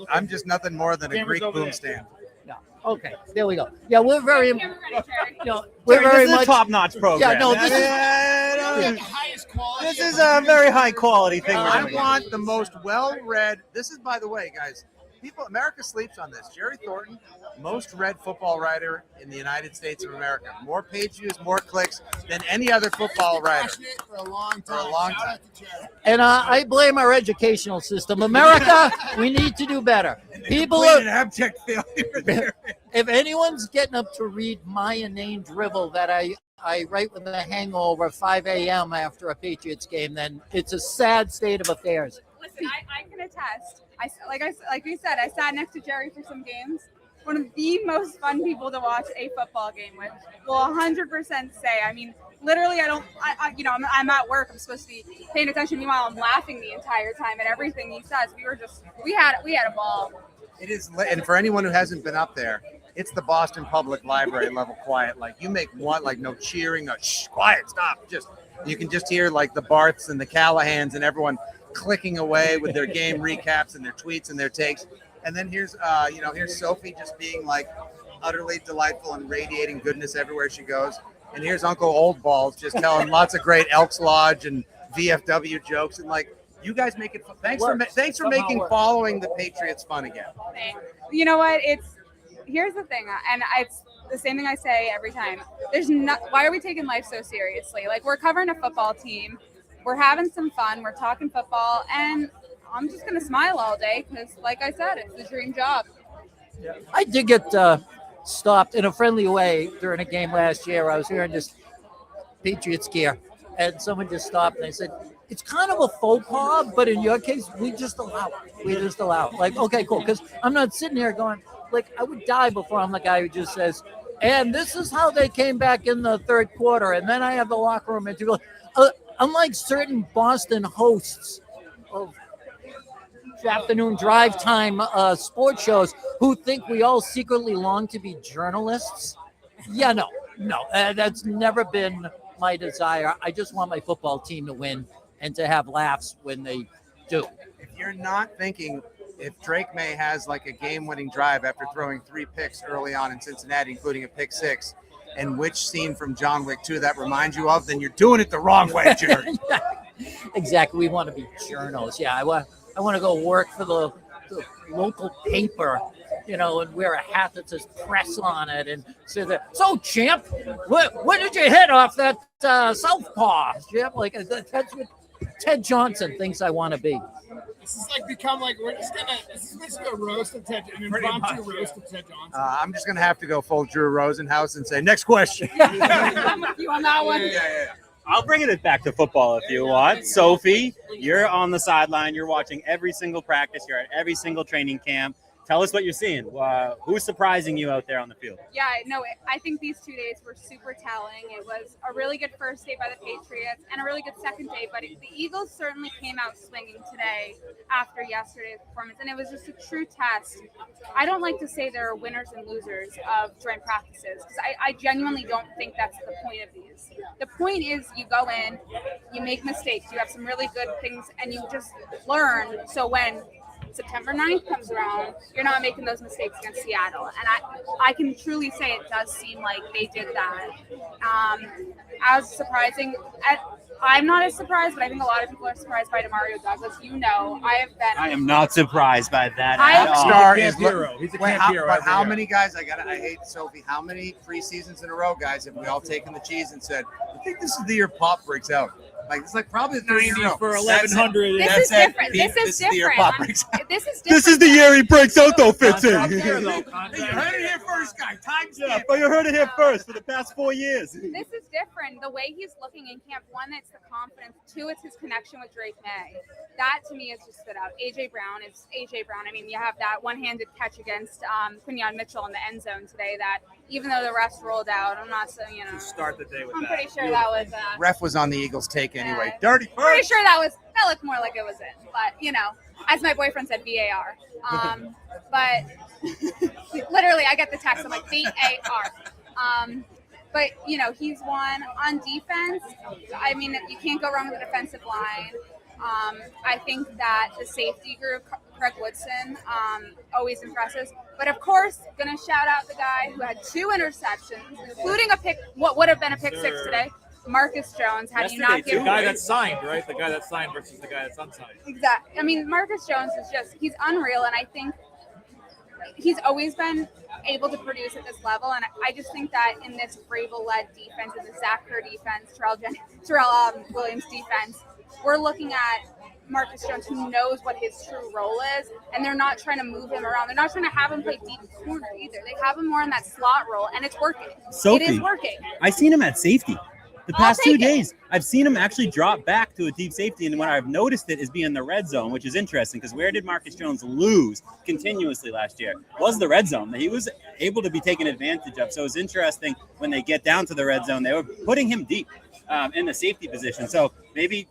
I'm just nothing more than a Camera's Greek over there. boom stand. Yeah. Okay, there we go. Yeah, we're very, Camera ready, Jerry. we're Jerry, very this is a much. top-notch program. Yeah, no, this is. We have the highest quality. This is a very high-quality thing. I we're doing. want the most well-read. This is, by the way, guys. America sleeps on this. Jerry Thornton, most read football writer in the United States of America. More page views, more clicks than any other football writer. For a long For a time. long Shout time. out to Jerry. And I blame our educational system. America, we need to do better. People Complete and are. abject failure there. If anyone's getting up to read my inane drivel that I write with a hangover 5 a.m. after a Patriots game, then it's a sad state of affairs. Listen, I can attest. Like we said, I sat next to Jerry for some games. One of the most fun people to watch a football game with. Will 100% say. I mean, literally, I'm at work. I'm supposed to be paying attention. Meanwhile, I'm laughing the entire time at everything he says. We had a ball. It is, and for anyone who hasn't been up there, it's the Boston Public Library level quiet. Like you make one, like no cheering, no shh, quiet, stop. Just you can just hear like the Barths and the Callahans and everyone clicking away with their game recaps and their tweets and their takes. And then here's Sophie just being like utterly delightful and radiating goodness everywhere she goes. And here's Uncle Old Balls just telling lots of great Elks Lodge and VFW jokes. And like, you guys make it fun. Thanks for making following the Patriots fun again. You know what? Here's the thing, and it's the same thing I say every time. Why are we taking life so seriously? Like, we're covering a football team. We're having some fun. We're talking football, and I'm just going to smile all day because, like I said, it's the dream job. I did get stopped in a friendly way during a game last year. I was wearing this Patriots gear, and someone just stopped, and they said, it's kind of a faux pas, but in your case, we just allow it. We just allow it. Like, okay, cool, because I'm not sitting here going, like, I would die before I'm the guy who just says, and this is how they came back in the third quarter, and then I have the locker room interview. Unlike certain Boston hosts of afternoon drive time sports shows who think we all secretly long to be journalists. Yeah, no, that's never been my desire. I just want my football team to win and to have laughs when they do. If you're not thinking if Drake May has like a game-winning drive after throwing 3 picks early on in Cincinnati, including a pick 6, and which scene from John Wick 2 that reminds you of, then you're doing it the wrong way, Jerry. Exactly. We want to be journalists. Yeah, I want to go work for the local paper, and wear a hat that says press on it and say that, so, champ, what did you hit off that southpaw? Champ? Like, that's what Ted Johnson thinks I want to be. This is like become like this is basically a roast of Ted, an impromptu roast of Ted Johnson. I'm just going to have to go full Drew Rosenhaus and say, next question. I'm with you on that one. Yeah. I'll bring it back to football if you want. Sophie, you're on the sideline. You're watching every single practice. You're at every single training camp. tell us what you're seeing. Who's surprising you out there on the field? Yeah, no, I think these 2 days were super telling. It was a really good first day by the Patriots and a really good second day, but the Eagles certainly came out swinging today after yesterday's performance, and it was just a true test. I don't like to say there are winners and losers of joint practices because I genuinely don't think that's the point of these. The point is you go in, you make mistakes, you have some really good things, and you just learn. So when September 9th comes around, you're not making those mistakes against Seattle. And I can truly say it does seem like they did that. As surprising, I'm not as surprised, but I think a lot of people are surprised by Demario Douglas. You know, I am not surprised by that. Star He's is a hero. He's a camp hero. But how many guys, I hate Sophie, how many preseasons in a row, guys, have we all taken the cheese and said, I think this is the year Pop breaks out? Like, it's like probably the 90 for 1,100. This is different. This is the year Pop breaks out. This is different. This is the year he breaks out, though, Fitzy. You heard it here first, guy. Time's Yeah, but you heard it here first for the past 4 years. This is different. The way he's looking in camp, one, it's the confidence. Two, it's his connection with Drake May. That, to me, has just stood out. A.J. Brown is A.J. Brown. I mean, you have that one-handed catch against Quinyon Mitchell in the end zone today that, even though the refs rolled out, I'm not so, Start the day with I'm that. pretty sure that was Ref was on the Eagles' take anyway. Yeah. Dirty first. pretty sure that looked more like it was in. But, as my boyfriend said, VAR. But literally, I get the text. I'm like, VAR. But, he's won on defense. I mean, you can't go wrong with the defensive line. I think that the safety group, Craig Woodson, always impresses. But, of course, going to shout out the guy who had 2 interceptions, including what would have been a pick six today, Marcus Jones. Had you not given the guy that's signed, right? The guy that's signed versus the guy that's unsigned. Exactly. I mean, Marcus Jones is he's unreal, and I think he's always been able to produce at this level, and I just think that in this Vrabel-led defense, in the Zach Kerr defense, Terrell Williams defense, we're looking at Marcus Jones, who knows what his true role is, and they're not trying to move him around. They're not trying to have him play deep corner either. They have him more in that slot role, and it's working. Sophie, it is working. I've seen him at safety. The I'll past 2 take it. days, I've seen him actually drop back to a deep safety, and when I've noticed it is being the red zone, which is interesting because where did Marcus Jones lose continuously last year? Was the red zone that he was able to be taken advantage of. So it's interesting when they get down to the red zone, they were putting him deep in the safety position. So maybe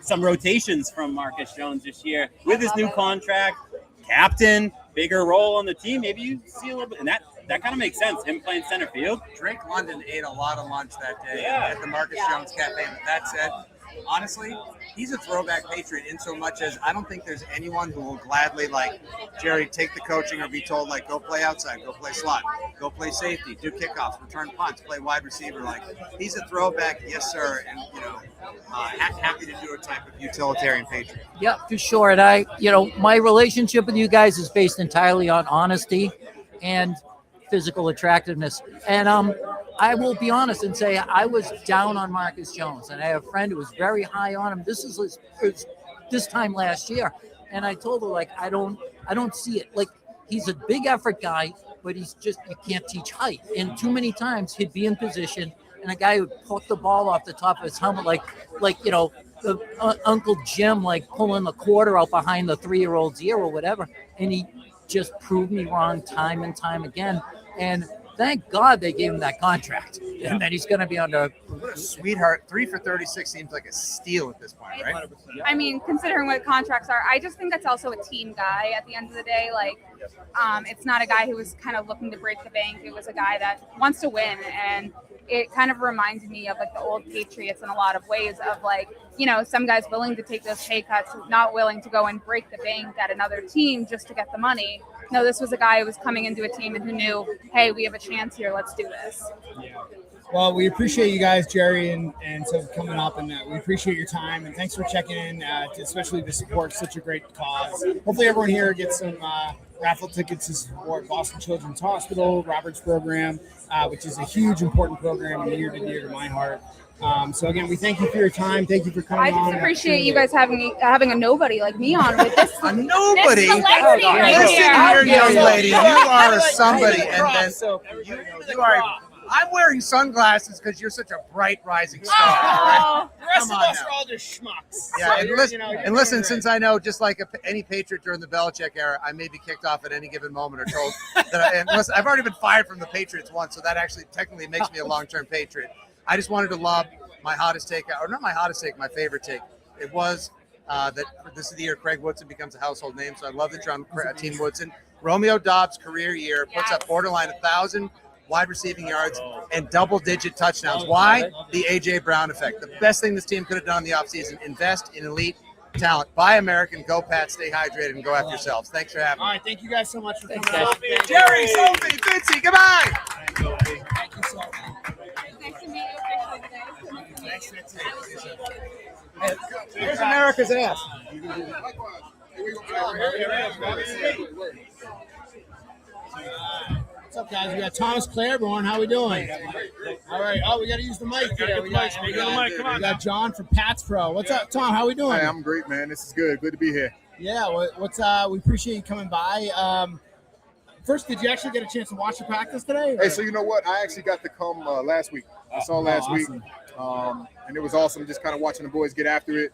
some rotations from Marcus Jones this year with his new contract, captain, bigger role on the team. Maybe you see a little bit, and that kind of makes sense, him playing center field. Drake London ate a lot of lunch that day at the Marcus Jones Cafe. But that said, honestly, he's a throwback Patriot in so much as I don't think there's anyone who will gladly, Jerry, take the coaching or be told, go play outside, go play slot, go play safety, do kickoffs, return punts, play wide receiver. He's a throwback, yes, sir, and, happy to do a type of utilitarian Patriot. Yeah, for sure. And my relationship with you guys is based entirely on honesty and physical attractiveness. And I will be honest and say I was down on Marcus Jones, and I have a friend who was very high on him. This is this time last year, and I told her I don't see it. He's a big effort guy, but he's just, you can't teach height. And too many times he'd be in position, and a guy would put the ball off the top of his helmet, Uncle Jim, pulling the quarter out behind the 3-year-old's ear or whatever. And he just proved me wrong time and time again. And thank God they gave him that contract. And then he's going to be under. What a sweetheart. 3 for 36 seems like a steal at this point, right? I mean, considering what contracts are, I just think that's also a team guy at the end of the day. It's not a guy who was kind of looking to break the bank. It was a guy that wants to win. And it kind of reminds me of the old Patriots in a lot of ways of some guys willing to take those pay cuts, not willing to go and break the bank at another team just to get the money. No, this was a guy who was coming into a team and who knew, hey, we have a chance here. Let's do this. Yeah. Well, we appreciate you guys, Jerry, and so coming up, and we appreciate your time, and thanks for checking in, especially to support such a great cause. Hopefully everyone here gets some raffle tickets to support Boston Children's Hospital, Robert's program, which is a huge, important program and near to my heart. So again, we thank you for your time. Thank you for coming on. I just appreciate you guys having a nobody like me on with this. A nobody? This celebrity right Listen here. here, young lady. You are a somebody, and then you are I'm wearing sunglasses because you're such a bright rising star. Oh, the rest Come of on us now. are all just schmucks. Yeah, So and you're- listen, you're and doing listen. great. Since I know, just like any Patriot during the Belichick era, I may be kicked off at any given moment or told that. And listen, I've already been fired from the Patriots once, so that actually technically makes me a long-term Patriot. I just wanted to lob my hottest take, or not my hottest take, my favorite take. It was that this is the year Craig Woodson becomes a household name, so I love that you're on Team Woodson. Romeo Dobbs' career year puts up borderline 1,000 wide receiving yards and double-digit touchdowns. Why? The A.J. Brown effect. The best thing this team could have done in the offseason, invest in elite talent. Buy American, go Pats, stay hydrated, and go after yourselves. Thanks for having me. All right, thank you guys so much for coming guys. out. Jerry, Sophie, Fitzy, goodbye. Thank you so much. Nice to meet you. Here's America's ass. What's up, guys? We got Thomas Claiborne. How we doing? All right. Oh, we got to use the mic. Yeah, we got John from Pats Pro. What's up, Tom? How we doing? Hey, I'm great, man. This is good. Good to be here. Yeah. What's we appreciate you coming by. First, did you actually get a chance to watch the practice today? Hey, so you know what? I actually got to come last week. I saw last week, and it was awesome just kind of watching the boys get after it.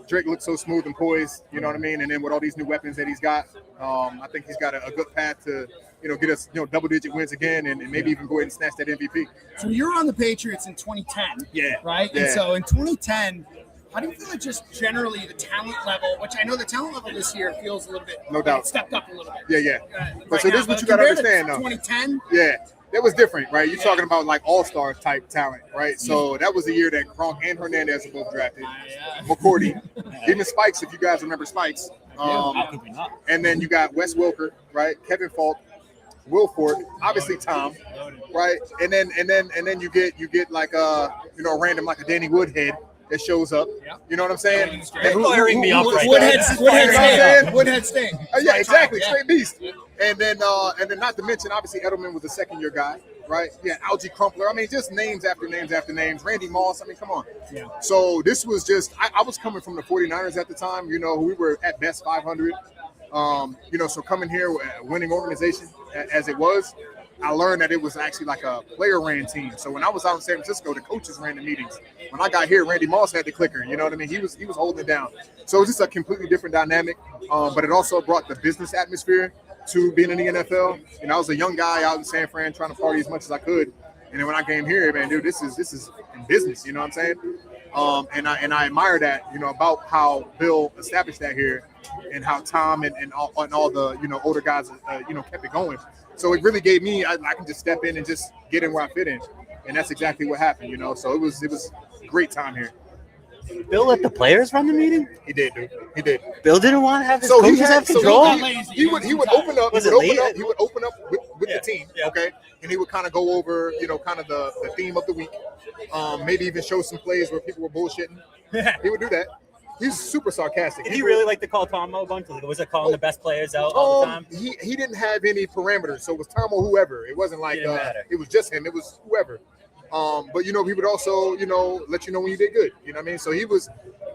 Drake looked so smooth and poised, you know what I mean? And then with all these new weapons that he's got, I think he's got a good path to, get us, double-digit wins again and maybe even go ahead and snatch that MVP. So you were on the Patriots in 2010. Yeah. Right? Yeah. And so in 2010, how do you feel like just generally the talent level, which I know the talent level this year feels a little bit, No doubt. it stepped up a little bit. Yeah. Right But so now, this is what you got to compared understand, though. 2010, Yeah, that was different, right? You're talking about like all-star type talent, right? So that was the year that Gronk and Hernandez were both drafted. McCourty, even Spikes, if you guys remember Spikes. And then you got Wes Welker, right? Kevin Falk, Will Ford, obviously Tom, right? And then you get like random like a Danny Woodhead that shows up. You know what I'm saying? You're firing me up right Woodhead now. Sting. Woodhead Sting. Yeah, exactly. Straight beast. And then not to mention, obviously, Edelman was a second-year guy, right? Yeah, Algie Crumpler. I mean, just names after names after names. Randy Moss. I mean, come on. Yeah. So this was just – I was coming from the 49ers at the time. We were at best 500. So coming here, winning organization as it was, I learned that it was actually like a player-ran team. So when I was out in San Francisco, the coaches ran the meetings. When I got here, Randy Moss had the clicker. You know what I mean? He was holding it down. So it was just a completely different dynamic. But it also brought the business atmosphere to being in the NFL. I was a young guy out in San Fran trying to party as much as I could. And then when I came here, man, dude, this is in business. You know what I'm saying? And I admire that. About how Bill established that here, and how Tom and all the older guys kept it going. So it really gave me I can just step in and just get in where I fit in, and that's exactly what happened. So it was a great time here. Bill let the players run the meeting? He did, dude. He did. Bill didn't want to have his So coaches have control? he would open up. Was He it would late? open up with the team, okay, and he would kind of go over kind of the theme of the week, maybe even show some plays where people were bullshitting. He would do that. He's super sarcastic. Did he really like to call Tomo a bunch? Was it calling the best players out all the time? He didn't have any parameters, so it was Tom or whoever. It wasn't like Didn't matter. it was just him. It was whoever. But he would also let you know when you did good. You know what I mean? So he was,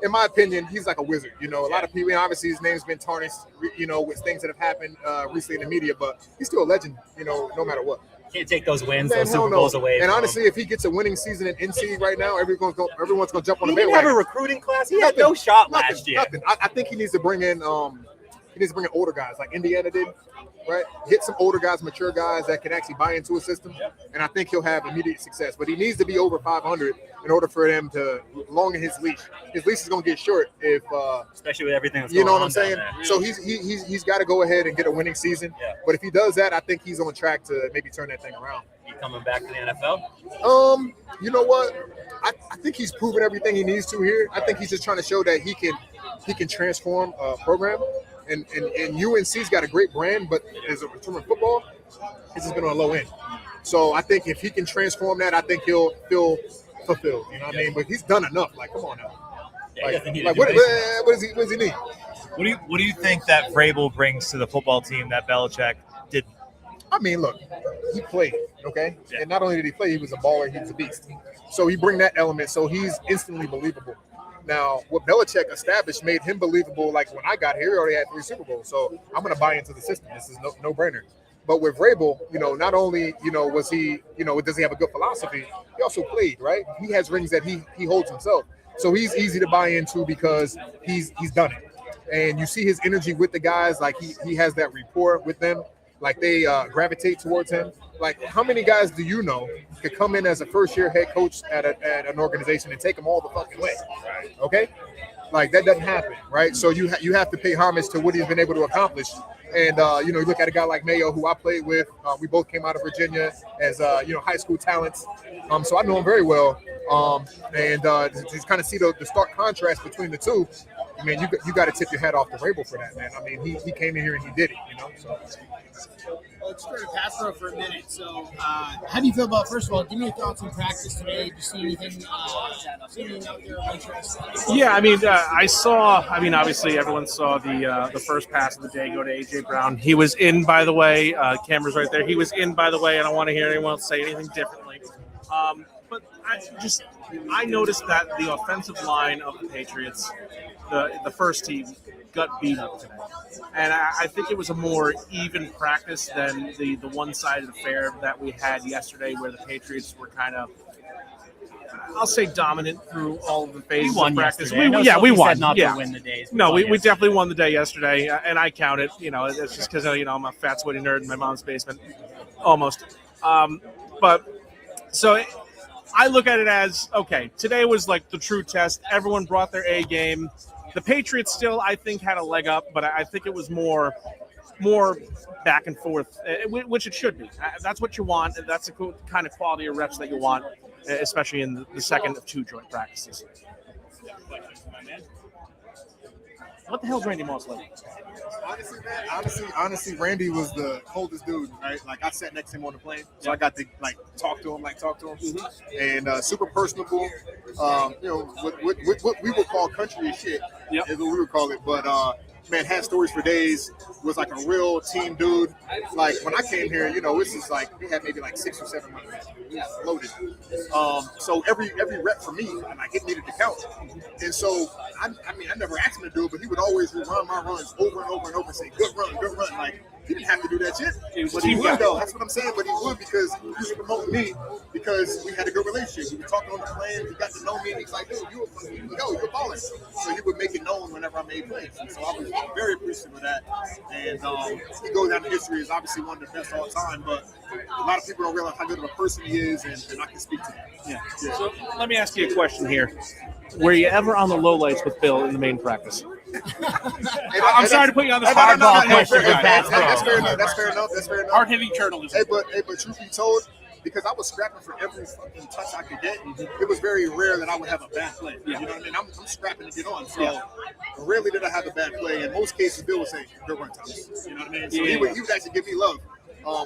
in my opinion, he's like a wizard. A lot of people, obviously his name's been tarnished, with things that have happened recently in the media, but he's still a legend. No matter what. Can't take those wins, Man, those hell Super no. Bowls away. And from honestly, if he gets a winning season in NC right now, everyone's gonna jump on him. the He didn't have bandwagon. a recruiting class. He had no shot last year. Nothing. I think he needs to bring in older guys like Indiana did, right? Get some older guys, mature guys that can actually buy into a system, and I think he'll have immediate success. But he needs to be over 500 in order for him to longer his leash. His leash is going to get short if Especially with everything that's you know going what I'm on saying. down there. So he's got to go ahead and get a winning season. Yeah. But if he does that, I think he's on track to maybe turn that thing around. He coming back to the NFL? You know what? I think he's proven everything he needs to here. I think he's just trying to show that he can transform a program. And UNC's got a great brand, but as a return of football, it's just been on a low end. So I think if he can transform that, I think he'll feel fulfilled. You know what I mean? But he's done enough. Like, come on now. Yeah, he doesn't need to Like do what anything. does he need? What do you think that Vrabel brings to the football team that Belichick didn't? I mean, look, he played, okay? And not only did he play, he was a baller, he was a beast. So he bring that element, so he's instantly believable. Now, what Belichick established made him believable. Like when I got here, he already had 3 Super Bowls. So I'm going to buy into the system. This is no-brainer. But with Vrabel, not only, was he, does he have a good philosophy, he also played, right? He has rings that he holds himself. So he's easy to buy into because he's done it. And you see his energy with the guys, like he has that rapport with them, like they gravitate towards him. Like, how many guys do you know could come in as a first-year head coach at an organization and take them all the fucking way? Okay? Like, that doesn't happen, right? So you have to pay homage to what he's been able to accomplish. And, you look at a guy like Mayo, who I played with. We both came out of Virginia as, high school talents. So I know him very well. And just kind of see the stark contrast between the two. I mean, you got to tip your hat off to Vrabel for that, man. I mean, he came in here and he did it, So. Well, let's go to Patsborough for a minute. So, how do you feel about, first of all, give me your thoughts on practice today. Did you see anything out there of interest? Yeah, I mean, obviously everyone saw the first pass of the day go to A.J. Brown. He was in, by the way. Camera's right there. He was in, by the way. I don't want to hear anyone else say anything differently. But I noticed that the offensive line of the Patriots, the first team, got beat up today. And I think it was a more even practice than the one-sided affair that we had yesterday, where the Patriots were kind of, I'll say, dominant through all of the phases of practice. We won. Not to win the days. No, we definitely won the day yesterday, and I count it. It's just because I'm a fat, sweaty nerd in my mom's basement, almost. But so I look at it as, okay, today was like the true test. Everyone brought their A game. The Patriots still, I think, had a leg up, but I think it was more back and forth, which it should be. That's what you want. That's the kind of quality of reps that you want, especially in the second of two joint practices. What the hell's Randy Moss like? Honestly, man, honestly, Randy was the coldest dude, right? Like, I sat next to him on the plane, so I got to talk to him. Mm-hmm. And super personable. What we would call country as shit is what we would call it. But man, had stories for days. Was like a real team dude. Like, when I came here, this is like we had maybe like 6 or 7 months loaded. So every rep for me, it needed to count. And so I never asked him to do it, but he would always run my runs over and over and over and say, good run. Like, he didn't have to do that shit. But he would, though. That's what I'm saying. But he would, because he was promoting me, because we had a good relationship. We were talking on the plane. He got to know me, and he's like, dude, you're a baller. So he would make it known whenever I made plays. And so I was very appreciative of that. And he goes down in history as obviously one of the best all time. But a lot of people don't realize how good of a person he is, and I can speak to that. Yeah. So let me ask you a question here. Were you ever on the lowlights with Bill in the main practice? I'm sorry to put you on the spot. That's fair enough. Hard-hitting journalism. Hey, but truth be told, because I was scrapping for every fucking touch I could get, it was very rare that I would have a bad play. You know what I mean? I'm scrapping to get on. So rarely did I have a bad play. In most cases, Bill would say, good run, Thomas. You know what I mean? So he would actually give me love.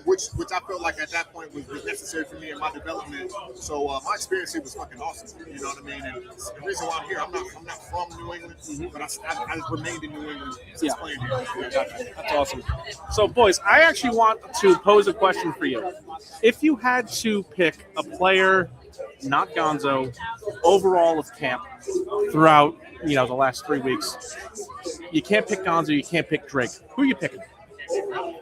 Which I felt like at that point was necessary for me in my development. So my experience here was fucking awesome. You know what I mean? And the reason why I'm here, I'm not from New England, but I remained in New England since playing here. That's awesome. So, boys, I actually want to pose a question for you. If you had to pick a player, not Gonzo, overall of camp throughout the last 3 weeks, you can't pick Gonzo, you can't pick Drake. Who are you picking?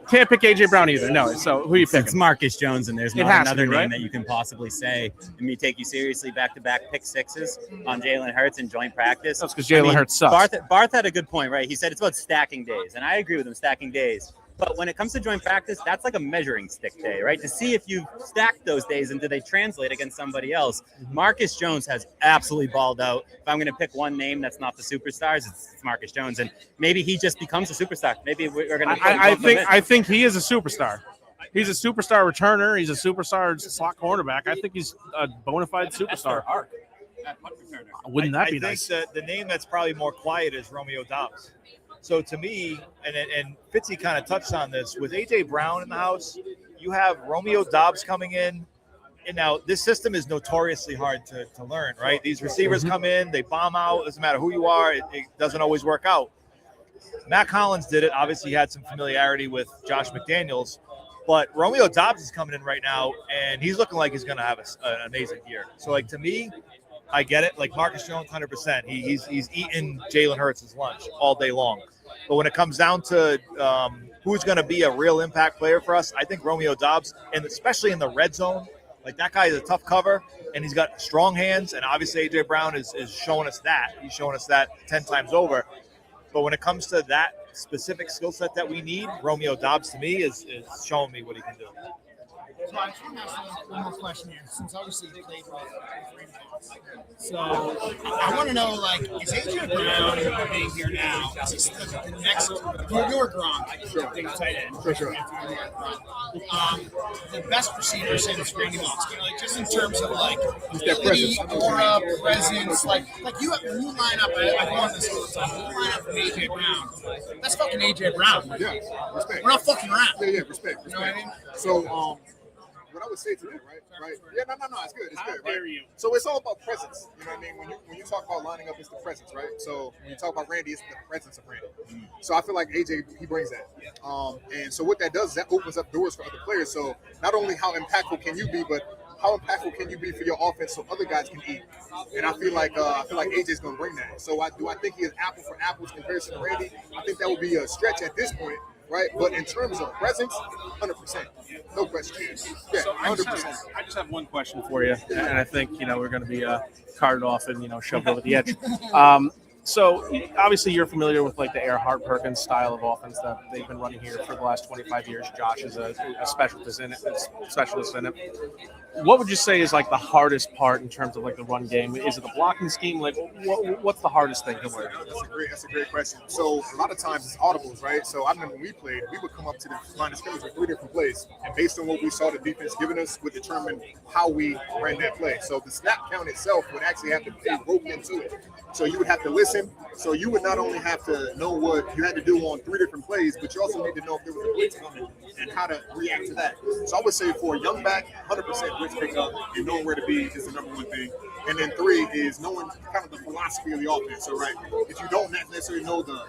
Can't pick A.J. Brown either. No. So who are you picking? It's Marcus Jones, and there's not another name that you can possibly say and me take you seriously. Back-to-back pick sixes on Jalen Hurts in joint practice. That's because Jalen Hurts sucks. Barth had a good point, right? He said it's about stacking days, and I agree with him, stacking days. But when it comes to joint practice, that's like a measuring stick day, right? To see if you stacked those days and do they translate against somebody else. Marcus Jones has absolutely balled out. If I'm going to pick one name that's not the superstars, it's Marcus Jones. And maybe he just becomes a superstar. Maybe we're going to I think he is a superstar. He's a superstar returner. He's a superstar slot cornerback. I think he's a bona fide superstar. Wouldn't that be nice? I think the name that's probably more quiet is Romeo Doubs. So to me, and Fitzy kind of touched on this, with A.J. Brown in the house, you have Romeo Doubs coming in. And now this system is notoriously hard to learn, right? These receivers come in, they bomb out. Doesn't matter who you are. It doesn't always work out. Matt Collins did it. Obviously, he had some familiarity with Josh McDaniels. But Romeo Doubs is coming in right now, and he's looking like he's going to have an amazing year. So, to me, I get it. Like Marcus Jones, 100%. He's eating Jalen Hurts' lunch all day long. But when it comes down to who's going to be a real impact player for us, I think Romeo Doubs, and especially in the red zone, like that guy is a tough cover, and he's got strong hands, and obviously A.J. Brown is showing us that. He's showing us that 10 times over. But when it comes to that specific skill set that we need, Romeo Doubs, to me, is showing me what he can do. So I just want to ask one more question here, since obviously you played with Randy Moss. So I want to know, like, is AJ Brown being here now? Is this the next? You're Gronk, being a tight end. For sure. The best receiver, say this Randy Moss. You know, like just in terms of like that ability, presence. aura, presence, like you when you line up. I've won this all the time. When you line up with AJ Brown, that's fucking AJ Brown. Yeah, respect. We're not fucking around. Yeah, respect. You know what I mean? So, what I would say to that, right? Yeah, no, it's good. It's good, right? So it's all about presence. You know what I mean? When you talk about lining up, it's the presence, right? So when you talk about Randy, it's the presence of Randy. So I feel like AJ, he brings that. And so what that does is that opens up doors for other players. So not only how impactful can you be, but how impactful can you be for your offense so other guys can eat? And I feel like AJ's going to bring that. So I think he is apple for apples comparison to Randy. I think that would be a stretch at this point. Right, but in terms of presence, 100%, no question. Yeah, 100%. I just have one question for you, and I think we're going to be carted off and shoved over the edge. So obviously you're familiar with like the Earhart Perkins style of offense that they've been running here for the last 25 years. Josh is a specialist in it. What would you say is like the hardest part in terms of like the run game? Is it the blocking scheme? Like what's the hardest thing to learn? That's a great question. So a lot of times it's audibles, right? So I remember when we played, we would come up to the line of scrimmage with 3 different plays, and based on what we saw the defense giving us would determine how we ran that play. So the snap count itself would actually have to be roped into it. So you would have to listen. So you would not only have to know what you had to do on 3 different plays, but you also need to know if there was a blitz coming and how to react to that. So I would say for a young back, 100% blitz pickup and knowing where to be is the number one thing. And then 3 is knowing kind of the philosophy of the offense. So, right, if you don't necessarily know the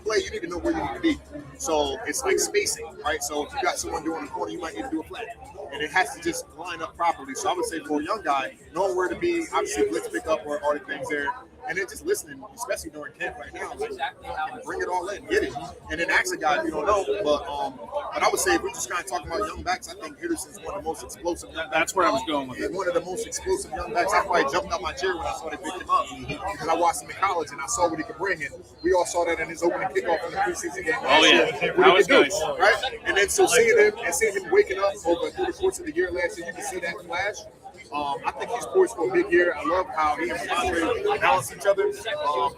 play, you need to know where you need to be. So it's like spacing, right? So if you got someone doing a corner, you might need to do a flat. And it has to just line up properly. So I would say for a young guy, knowing where to be, obviously blitz pickup or all the things there. And then just listening, especially during camp right now, like, bring it all in, get it. And then ask a guy if you don't know. But I would say if we're just kind of talking about young backs, I think Henderson's one of the most explosive young backs. That's where I was going with it. One of the most explosive young backs. I probably jumped out my chair when I saw they picked him up because I watched him in college and I saw what he could bring. And we all saw that in his opening kickoff in the preseason game. Oh, yeah. That was nice. Right? And then so seeing him waking up through the course of the year last year, you can see that flash. I think he's poised for a big year. I love how he and Andre balance each other.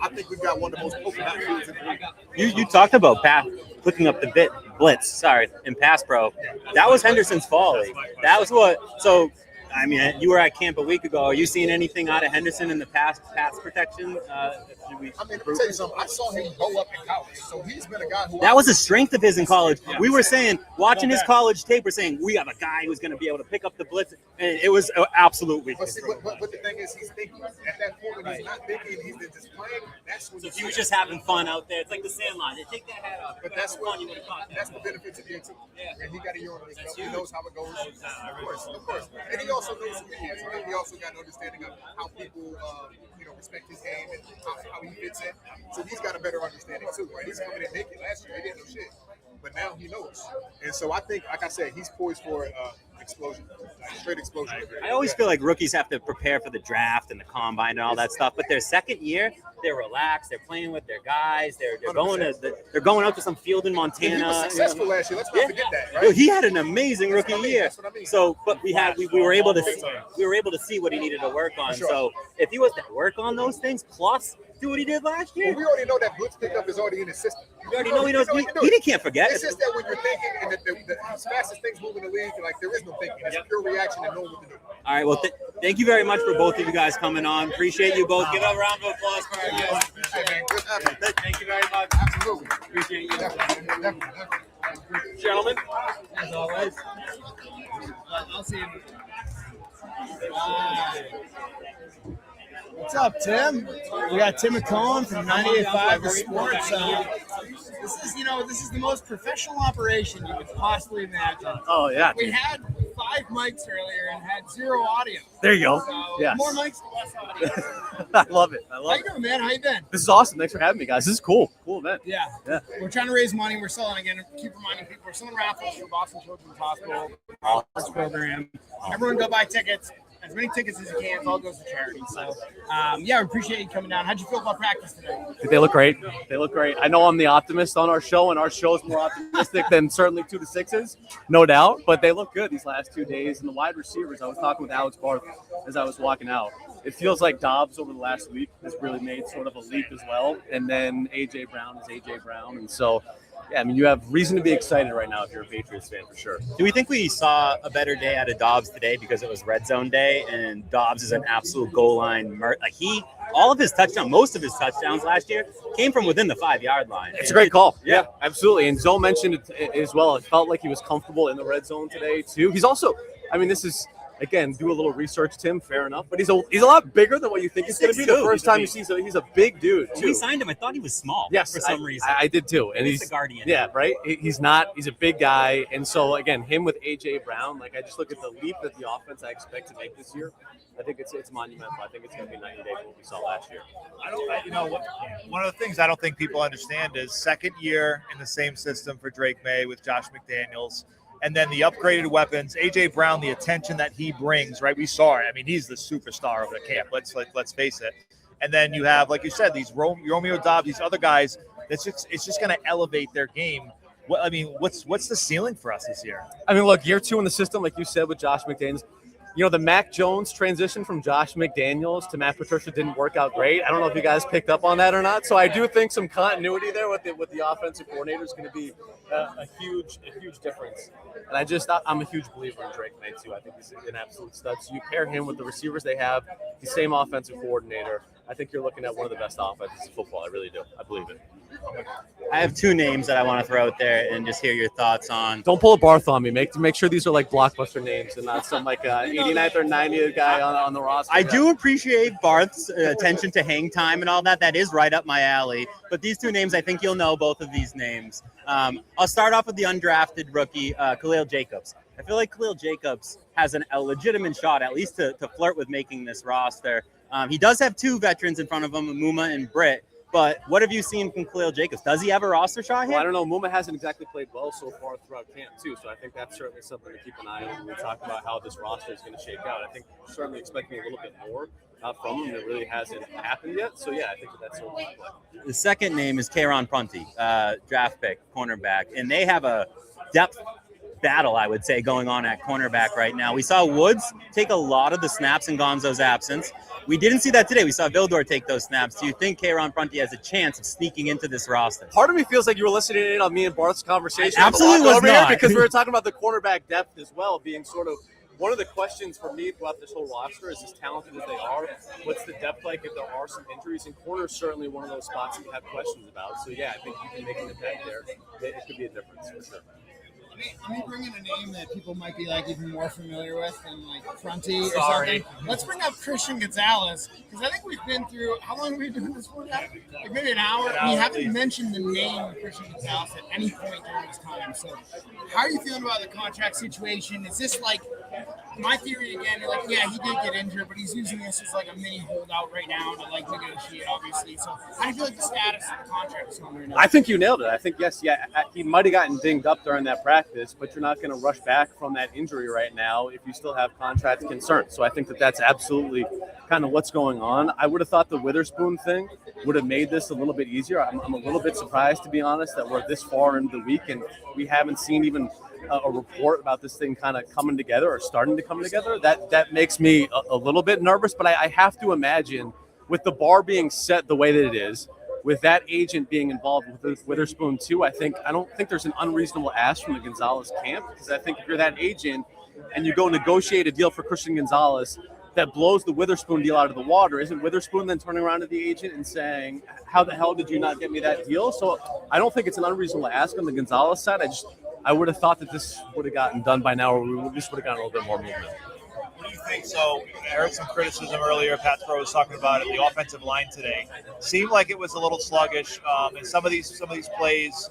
I think we've got one of the most potent backfields in the league. You talked about picking up the blitz, in pass pro. That was Henderson's folly. That was what. So, I mean, you were at camp a week ago. Are you seeing anything out of Henderson in the pass protection? I mean, let me tell you something. I saw him go up in college, so he's been a guy who. That was a strength of his in college. We were saying, watching his college tape, we're saying we have a guy who's going to be able to pick up the blitz, and it was absolute weakness. But the thing is, he's thinking. At that point, when he's not thinking, he's just playing. That's when So if he was just having fun out there, it's like the Sandlot. They take that hat off. But that's what that's the benefit to being too. And he got a year on his belt. He knows how it goes. Of course. And he also knows who he is. Right? He also got an understanding of how people, respect his game and how he fits in. So he's got a better understanding too, right? He's coming in naked last year. He didn't know shit, but now he knows. And so I think, like I said, he's poised for explosion, like straight explosion. I always feel like rookies have to prepare for the draft and the combine and all that stuff. But their second year, they're relaxed. They're playing with their guys. They're going out to some field in Montana. And he was successful last year. Let's not forget that. Right? Yo, he had an amazing rookie year. That's what I mean. So, but we were able to see what he needed to work on. Sure. So if he was to work on those things plus do what he did last year, well, we already know that blitz pickup is already in his system. we already know he knows. He can't forget. It's just that when you're thinking, and the fastest things move in the league, like there is no thinking. It's pure reaction and knowing what to do. All right. Well, thank you very much for both of you guys coming on. Appreciate you both. Give a round of applause for our guests. Thank you very much. Absolutely. Appreciate you. Definitely. Gentlemen, As always. I'll see you. What's up, Tim? We got Tim McKone from 98.5 The Sports. This is the most professional operation you could possibly imagine. oh yeah, We had 5 mics earlier and had 0 audio. there you go. So Yes. More mics, less audio. I love it. How you doing, man? How you been? This is awesome. Thanks for having me, guys. This is cool. Cool event. Yeah. We're trying to raise money. We're selling again. Keep reminding people we're selling raffles for Boston Children's Hospital program. Everyone go buy tickets. As many tickets as you can. It all goes to charity. So, we appreciate you coming down. How'd you feel about practice today? They look great. They look great. I know I'm the optimist on our show, and our show is more optimistic than certainly 2 to 6s, no doubt. But they look good these last 2 days. And the wide receivers, I was talking with Alex Barth as I was walking out. It feels like Dobbs over the last week has really made sort of a leap as well. And then A.J. Brown is A.J. Brown. And so, yeah, I mean, you have reason to be excited right now if you're a Patriots fan for sure. Do we think we saw a better day out of Dobbs today because it was red zone day and Dobbs is an absolute goal line all of his touchdowns, most of his touchdowns last year came from within the 5-yard line. It's a great call. Yeah, absolutely. And Zoe mentioned it as well. It felt like he was comfortable in the red zone today too. He's also, I mean, this is, again, do a little research, Tim. Fair enough, but he's a lot bigger than what you think he's going to be. The first time you see him, he's a big dude too. When we signed him, I thought he was small. Yes, for some reason. I did too. And he's the guardian. Yeah, right. He's not. He's a big guy, and so again, him with AJ Brown. Like I just look at the leap that the offense I expect to make this year. I think it's monumental. I think it's going to be 90 days what we saw last year. One of the things I don't think people understand is second year in the same system for Drake May with Josh McDaniels. And then the upgraded weapons, A.J. Brown, the attention that he brings, right? We saw it. I mean, he's the superstar of the camp. Let's face it. And then you have, like you said, these Romeo Dobbs, these other guys. It's just going to elevate their game. What's the ceiling for us this year? I mean, look, year 2 in the system, like you said, with Josh McDaniels. You know, the Mac Jones transition from Josh McDaniels to Matt Patricia didn't work out great. I don't know if you guys picked up on that or not. So I do think some continuity there with the offensive coordinator is going to be a huge difference. And I'm a huge believer in Drake May too. I think he's an absolute stud. So you pair him with the receivers they have, the same offensive coordinator. I think you're looking at one of the best offenses in football. I really do. I believe it. I have 2 names that I want to throw out there and just hear your thoughts on. Don't pull a Barth on me. Make sure these are like blockbuster names and not some like 89th or 90th guy on the roster. I do appreciate Barth's attention to hang time and all that. That is right up my alley. But these 2 names, I think you'll know both of these names. I'll start off with the undrafted rookie, Khalil Jacobs. I feel like Khalil Jacobs has a legitimate shot, at least to flirt with making this roster. He does have 2 veterans in front of him, Muma and Britt. But what have you seen from Khalil Jacobs? Does he have a roster shot here? Well, I don't know. Muma hasn't exactly played well so far throughout camp, too. So I think that's certainly something to keep an eye on when we talk about how this roster is going to shake out. I think we're certainly expecting a little bit more from him that really hasn't happened yet. So, yeah, I think that's certainly play. The second name is Kayron Prunty, draft pick, cornerback. And they have a depth battle, I would say, going on at cornerback right now. We saw Woods take a lot of the snaps in Gonzo's absence. We didn't see that today. We saw Vildor take those snaps. Do you think Kayron Prunty has a chance of sneaking into this roster? Part of me feels like you were listening in on me and Barth's conversation. I absolutely was not. Because we were talking about the cornerback depth as well, being sort of one of the questions for me throughout this whole roster is as talented as they are, what's the depth like if there are some injuries? And corner is certainly one of those spots that you have questions about. So, yeah, I think you can make an impact there. It could be a difference for sure. Let me bring in a name that people might be like even more familiar with than like Prunty or something. Let's bring up Christian Gonzalez because I think we've been through. How long have we been doing this for now? Like maybe an hour. We haven't mentioned the name of Christian Gonzalez at any point during this time. So, how are you feeling about the contract situation? Is this like my theory again? Like, yeah, he did get injured, but he's using this as like a mini holdout right now to like negotiate, obviously. So, how do you feel like the status of the contract is going right now? I think you nailed it. I think yes, yeah, he might have gotten dinged up during that practice. But you're not going to rush back from that injury right now if you still have contract concerns. So I think that's absolutely kind of what's going on. I would have thought the Witherspoon thing would have made this a little bit easier. I'm a little bit surprised, to be honest, that we're this far into the week and we haven't seen even a report about this thing kind of coming together or starting to come together. That makes me a little bit nervous, but I have to imagine with the bar being set the way that it is, with that agent being involved with Witherspoon too, I don't think there's an unreasonable ask from the Gonzalez camp because I think if you're that agent and you go negotiate a deal for Christian Gonzalez that blows the Witherspoon deal out of the water, isn't Witherspoon then turning around to the agent and saying, how the hell did you not get me that deal? So I don't think it's an unreasonable ask on the Gonzalez side. I would have thought that this would have gotten done by now or we just would have gotten a little bit more movement. What do you think? So I heard some criticism earlier. Patsborough was talking about it. The offensive line today seemed like it was a little sluggish. And some of these plays,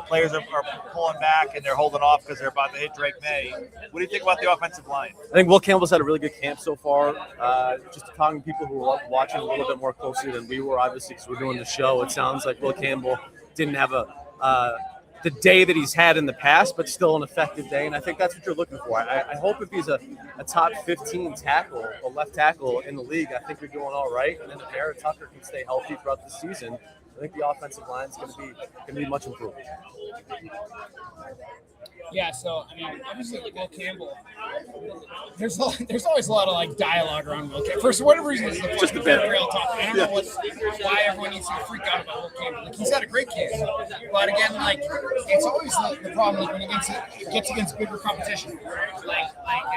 players are pulling back and they're holding off because they're about to hit Drake May. What do you think about the offensive line? I think Will Campbell's had a really good camp so far. Just talking to people who were watching a little bit more closely than we were, obviously, because we're doing the show, it sounds like Will Campbell didn't have the day that he's had in the past, but still an effective day, and I think that's what you're looking for. I hope if he's a top 15 tackle, a left tackle in the league, I think you're doing all right. And then if Aaron Tucker can stay healthy throughout the season, I think the offensive line is going to be much improved. Yeah, so I mean, obviously Will Campbell. There's always a lot of dialogue around Will Campbell. For whatever reason, it's just a bit real talk. I don't know why everyone needs to freak out about Will Campbell. He's had a great camp, but again, it's always the problem when he gets against bigger competition, like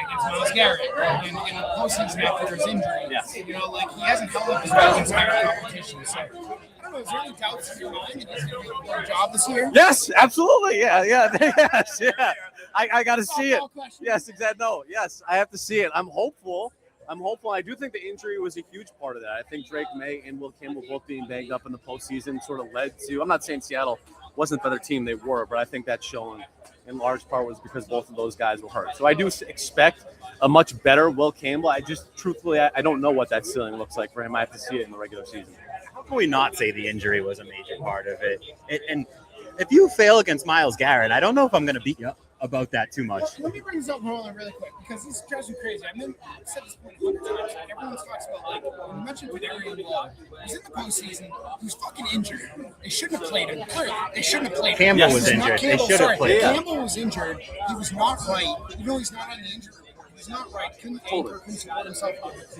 against Myles Garrett, in the postseason after his injury. Yeah. He hasn't held up his well against higher competition. So I don't know. Is there any doubts in your mind that he's going to do a better job this year? Yes, absolutely. Yeah. Yes, yeah. I got to see it. Yes, exactly. No, yes, I have to see it. I'm hopeful. I do think the injury was a huge part of that. I think Drake May and Will Campbell both being banged up in the postseason sort of led to. I'm not saying Seattle wasn't the better team, they were, but I think that showing in large part was because both of those guys were hurt. So I do expect a much better Will Campbell. Truthfully, I don't know what that ceiling looks like for him. I have to see it in the regular season. How can we not say the injury was a major part of it? And if you fail against Myles Garrett, I don't know if I'm going to beat you about that too much. Let me bring this up really quick because this drives me crazy. I've said this point 100 times. Everyone talks about when you mentioned Vidarian Lowe, he's in the postseason. He was fucking injured. They shouldn't have played him. Clearly, they shouldn't have played him. Campbell was injured. They should have played him. Campbell was injured. He was not right. He's not on the injury report. He's not right. Couldn't anchor, couldn't support himself.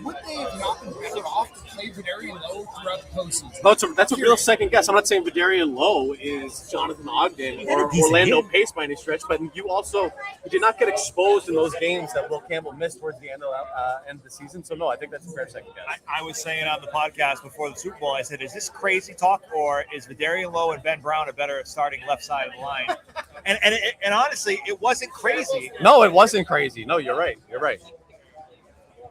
Would they have not been better off to play Vidarian Lowe throughout the postseason? That's a real second guess. I'm not saying Vidarian Lowe is Jonathan Ogden or Orlando Pace by any stretch, but you did not get exposed in those games that Will Campbell missed towards the end of the season. So, no, I think that's a fair second guess. I was saying on the podcast before the Super Bowl, I said, is this crazy talk or is Vidarian Lowe and Ben Brown a better starting left side of the line? And honestly, it wasn't crazy. No, it wasn't crazy. No, you're right. You're right.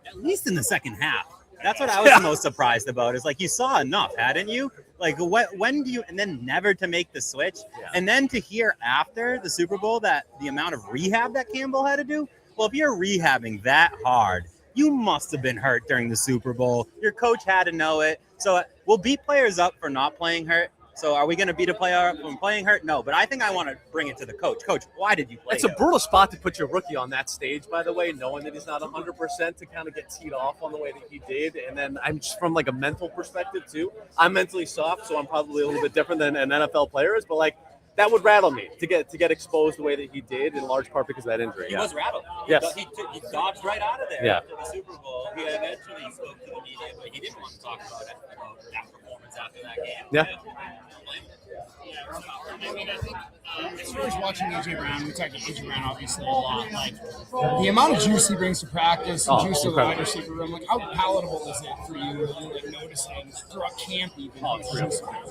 At least in the second half. That's what I was most surprised about. Is you saw enough, hadn't you? When do you, and then never to make the switch, and then to hear after the Super Bowl that the amount of rehab that Campbell had to do. Well, if you're rehabbing that hard, you must have been hurt during the Super Bowl. Your coach had to know it. So we'll beat players up for not playing hurt. So are we going to beat a player up from playing hurt? No, but I think I want to bring it to the coach. Coach, why did you play? It's a brutal spot to put your rookie on that stage, by the way, knowing that he's not 100% to kind of get teed off on the way that he did. And then I'm just from a mental perspective too. I'm mentally soft, so I'm probably a little bit different than an NFL player is, but that would rattle me to get exposed the way that he did, in large part because of that injury. He was rattled. Yes. He dodged right out of there after the Super Bowl. He eventually spoke to the media, but he didn't want to talk about that performance after that game. Yeah. I mean, I think as far as watching AJ Brown, we talk about AJ Brown obviously a lot. The amount of juice he brings to practice, and juice to the wide receiver room, how palatable is it for you? Noticing throughout camp even.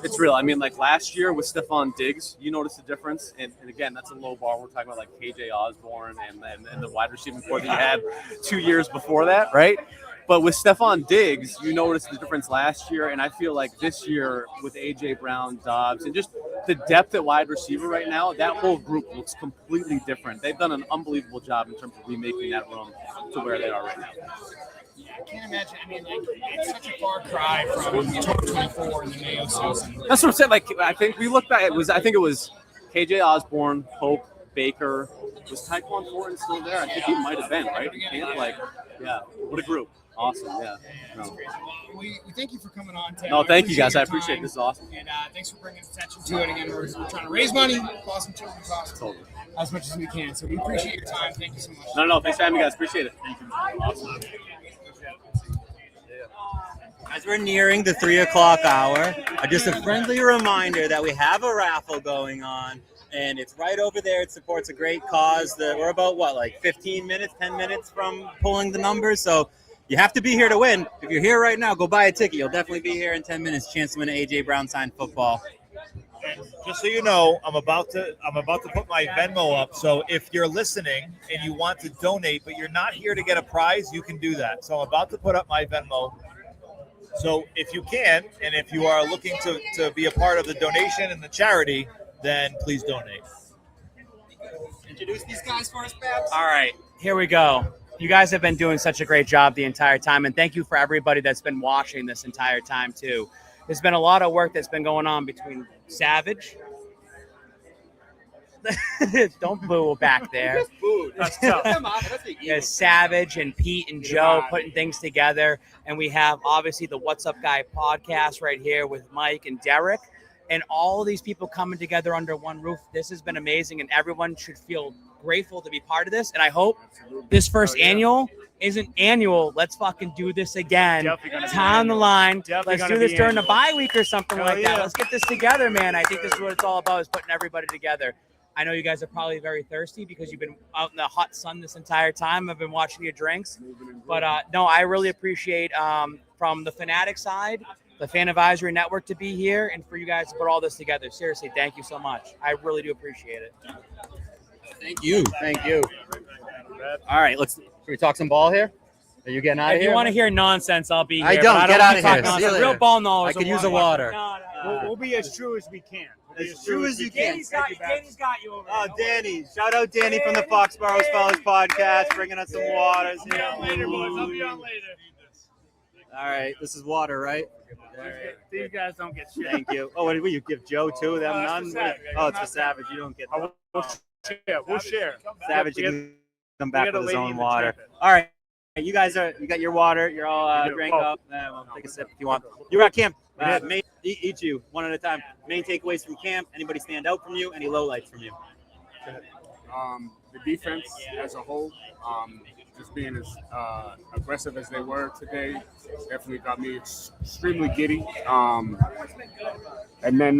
It's real. I mean, last year with Stephon Diggs, you noticed the difference. And again, that's a low bar. We're talking about KJ Osborne and the wide receiving core that you had 2 years before that, right? But with Stephon Diggs, you noticed the difference last year, and I feel like this year with A.J. Brown, Dobbs, and just the depth at wide receiver right now, that whole group looks completely different. They've done an unbelievable job in terms of remaking that room to where they are right now. Yeah, I can't imagine. I mean, it's such a far cry from 2024 in the Mayo season. That's what I'm saying. I think we looked back. I think it was K.J. Osborne, Pope, Baker. Was Tyquan Thornton still there? I think he might have been, right? Yeah, what a group. Awesome, yeah. Well, we thank you for coming on, Ted. No, thank you guys. I appreciate it. This is awesome. And thanks for bringing attention to it. Again, we're trying to raise money, cause some children's hospital as much as we can. So we appreciate your time. Thank you so much. No, thanks for having me, guys. Appreciate it. Thank you. Awesome. As we're nearing the 3 o'clock hour, just a friendly reminder that we have a raffle going on. And it's right over there. It supports a great cause. We're about, 10 minutes from pulling the numbers. So you have to be here to win. If you're here right now, go buy a ticket. You'll definitely be here in 10 minutes. Chance to win an A.J. Brown signed football. And just so you know, I'm about to put my Venmo up. So if you're listening and you want to donate, but you're not here to get a prize, you can do that. So I'm about to put up my Venmo. So if you can, and if you are looking to be a part of the donation and the charity, then please donate. Introduce these guys for us, Babs. All right, here we go. You guys have been doing such a great job the entire time, and thank you for everybody that's been watching this entire time, too. There's been a lot of work that's been going on between Savage. Don't boo back there. That's tough. There's Savage and Pete and Joe putting things together. And we have, obviously, the What's Up Guy podcast right here with Mike and Derek. And all of these people coming together under one roof. This has been amazing, and everyone should feel grateful to be part of this. And I hope this first annual isn't annual. Let's fucking do this again. Down the line. Let's do this during the bye week or something like that. Let's get this together, man. I think this is what it's all about, is putting everybody together. I know you guys are probably very thirsty because you've been out in the hot sun this entire time. I've been watching your drinks. But, no, I really appreciate from the Fanatic side, the Fan Advisory Network to be here, and for you guys to put all this together. Seriously, thank you so much. I really do appreciate it. Thank you. Thank you. All right, should we talk some ball here? Are you getting out of If here? you want to hear nonsense, I'll be here. I don't. Get out of here. See you later. Real ball knowledge. I could use a water. We'll be as true as we can. As true as you can. Danny's got you over Oh, Danny. Shout out Danny from the Foxborough Fellas Podcast, bringing us some waters here. I'll be on later. All right, this is water, right? All right. These guys don't get shit. Thank you. Oh, what did you give Joe too? Them it's none? for Savage. Oh, it's for Savage. You don't get that. We'll share. Savage, you can come back got a with his lady own in the water. trumpet. All right. You guys you got your water. You're all drank up. We'll take a sip if you want. You're at camp. Each you one at a time. Main takeaways from camp. Anybody stand out from you? Any lowlights from you? The defense as a whole, just being as aggressive as they were today, definitely got me extremely giddy. And then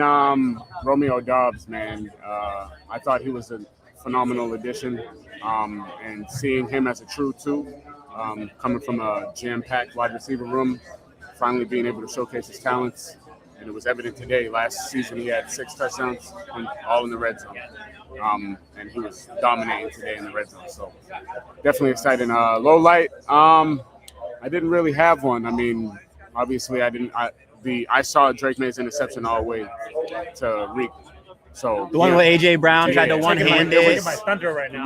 Romeo Dobbs, man, I thought he was a phenomenal addition. And seeing him as a true two, coming from a jam-packed wide receiver room, finally being able to showcase his talents. And it was evident today. Last season, he had 6 touchdowns, all in the red zone. And he was dominating today in the red zone. So definitely exciting. Low light, I didn't really have one. I mean, obviously, I saw Drake May's interception all the way to Reek. So the one where AJ Brown tried to one-hand it.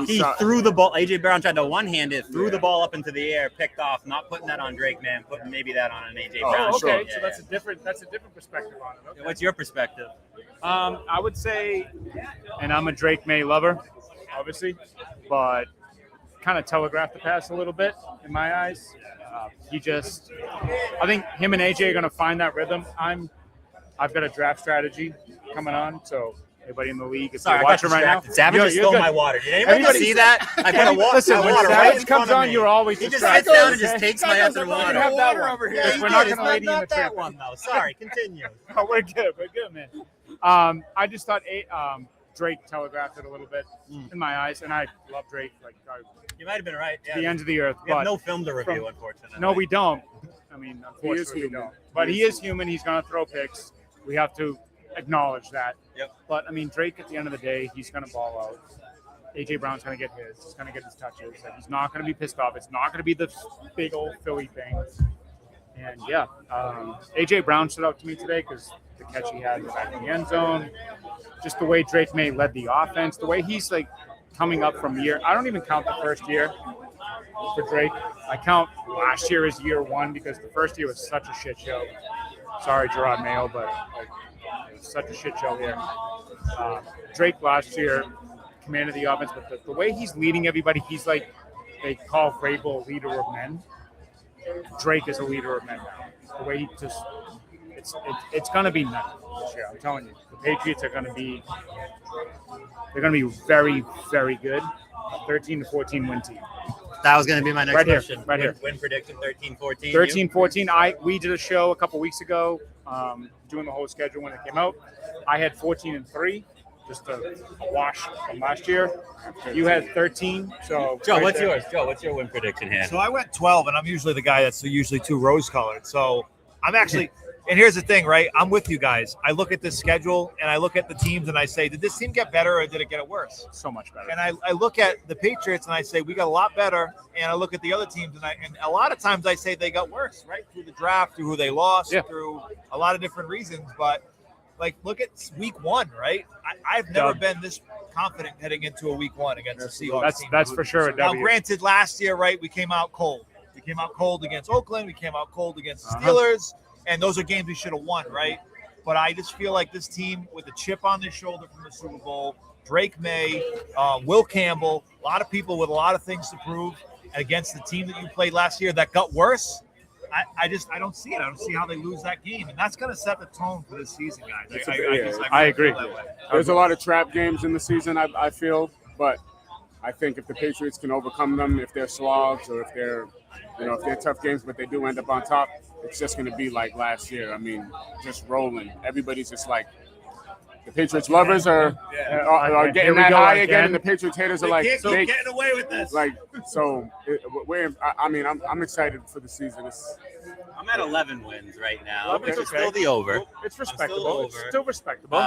He threw the ball. AJ Brown tried to one-hand it, threw the ball up into the air, picked off. Not putting that on Drake, man. Putting maybe that on an AJ Brown. Okay, so that's a different perspective on it. Okay. What's your perspective? I would say, and I'm a Drake May lover, obviously, but kind of telegraphed the pass a little bit in my eyes. I think him and AJ are going to find that rhythm. I've got a draft strategy coming on, so everybody in the league, if you're watching right now. Savage just stole my water. Did anybody see that? I put a water. Listen, when Savage comes on, you're always he just distracted. sits down and just takes my effing water. Have that one. over here. We're not going to lady in the Not that trip. one though. Sorry, continue. Oh, we're good, man. I just thought Drake telegraphed it a little bit in my eyes, and I love Drake. You might have been right. Yeah. The ends of the earth. We have no film to review, unfortunately. No, we don't. I mean, unfortunately, we don't. But he is human. He's going to throw picks. We have to acknowledge that. Yep. But, I mean, Drake, at the end of the day, he's going to ball out. A.J. Brown's going to get his. He's going to get his touches. And he's not going to be pissed off. It's not going to be the big old Philly thing. And, yeah, A.J. Brown stood out to me today because the catch he had back in the end zone. Just the way Drake May led the offense. The way he's, coming up from year. I don't even count the first year for Drake. I count last year as year one because the first year was such a shit show. Sorry, Gerard Mayo, but it was such a shit show here. Drake last year commanded the offense, but the way he's leading everybody, he's like they call Vrabel a leader of men. Drake is a leader of men now. The way he just it's going to be nuts this year. I'm telling you, the Patriots are going to be very, very good. A 13-14 win team. That was going to be my next question. Right here. Win prediction 13-14. 13-14. We did a show a couple weeks ago, doing the whole schedule when it came out. I had 14-3, just a wash from last year. You had 13. So Joe, what's yours? Joe, what's your win prediction here? So I went 12, and I'm usually the guy that's usually too rose-colored. So I'm actually – and here's the thing, right? I'm with you guys. I look at this schedule, and I look at the teams, and I say, did this team get better or did it get worse? So much better. And I look at the Patriots, and I say, we got a lot better. And I look at the other teams, and a lot of times I say they got worse, right? Through the draft, through who they lost, through a lot of different reasons. But Like, look at week 1, right? I've never been this confident heading into a week 1 against the Seahawks team. That's for sure a Now, W. granted, last year, right, we came out cold. We came out cold against Oakland. We came out cold against the Steelers. And those are games we should have won, right? But I just feel like this team with a chip on their shoulder from the Super Bowl, Drake May, Will Campbell, a lot of people with a lot of things to prove against the team that you played last year that got worse. I don't see it. I don't see how they lose that game. And that's going to set the tone for this season, guys. I agree. There's a lot of trap games in the season, I feel. But I think if the Patriots can overcome them, if they're slogs or if they're tough games, but they do end up on top, it's just going to be like last year. I mean, just rolling. Everybody's just like, the Patriots lovers are getting that high again, and the Patriots haters are like, getting away with this. Like, so I'm excited for the season. I'm at 11 wins right now, Okay, which is still the over. It's respectable. It's still respectable.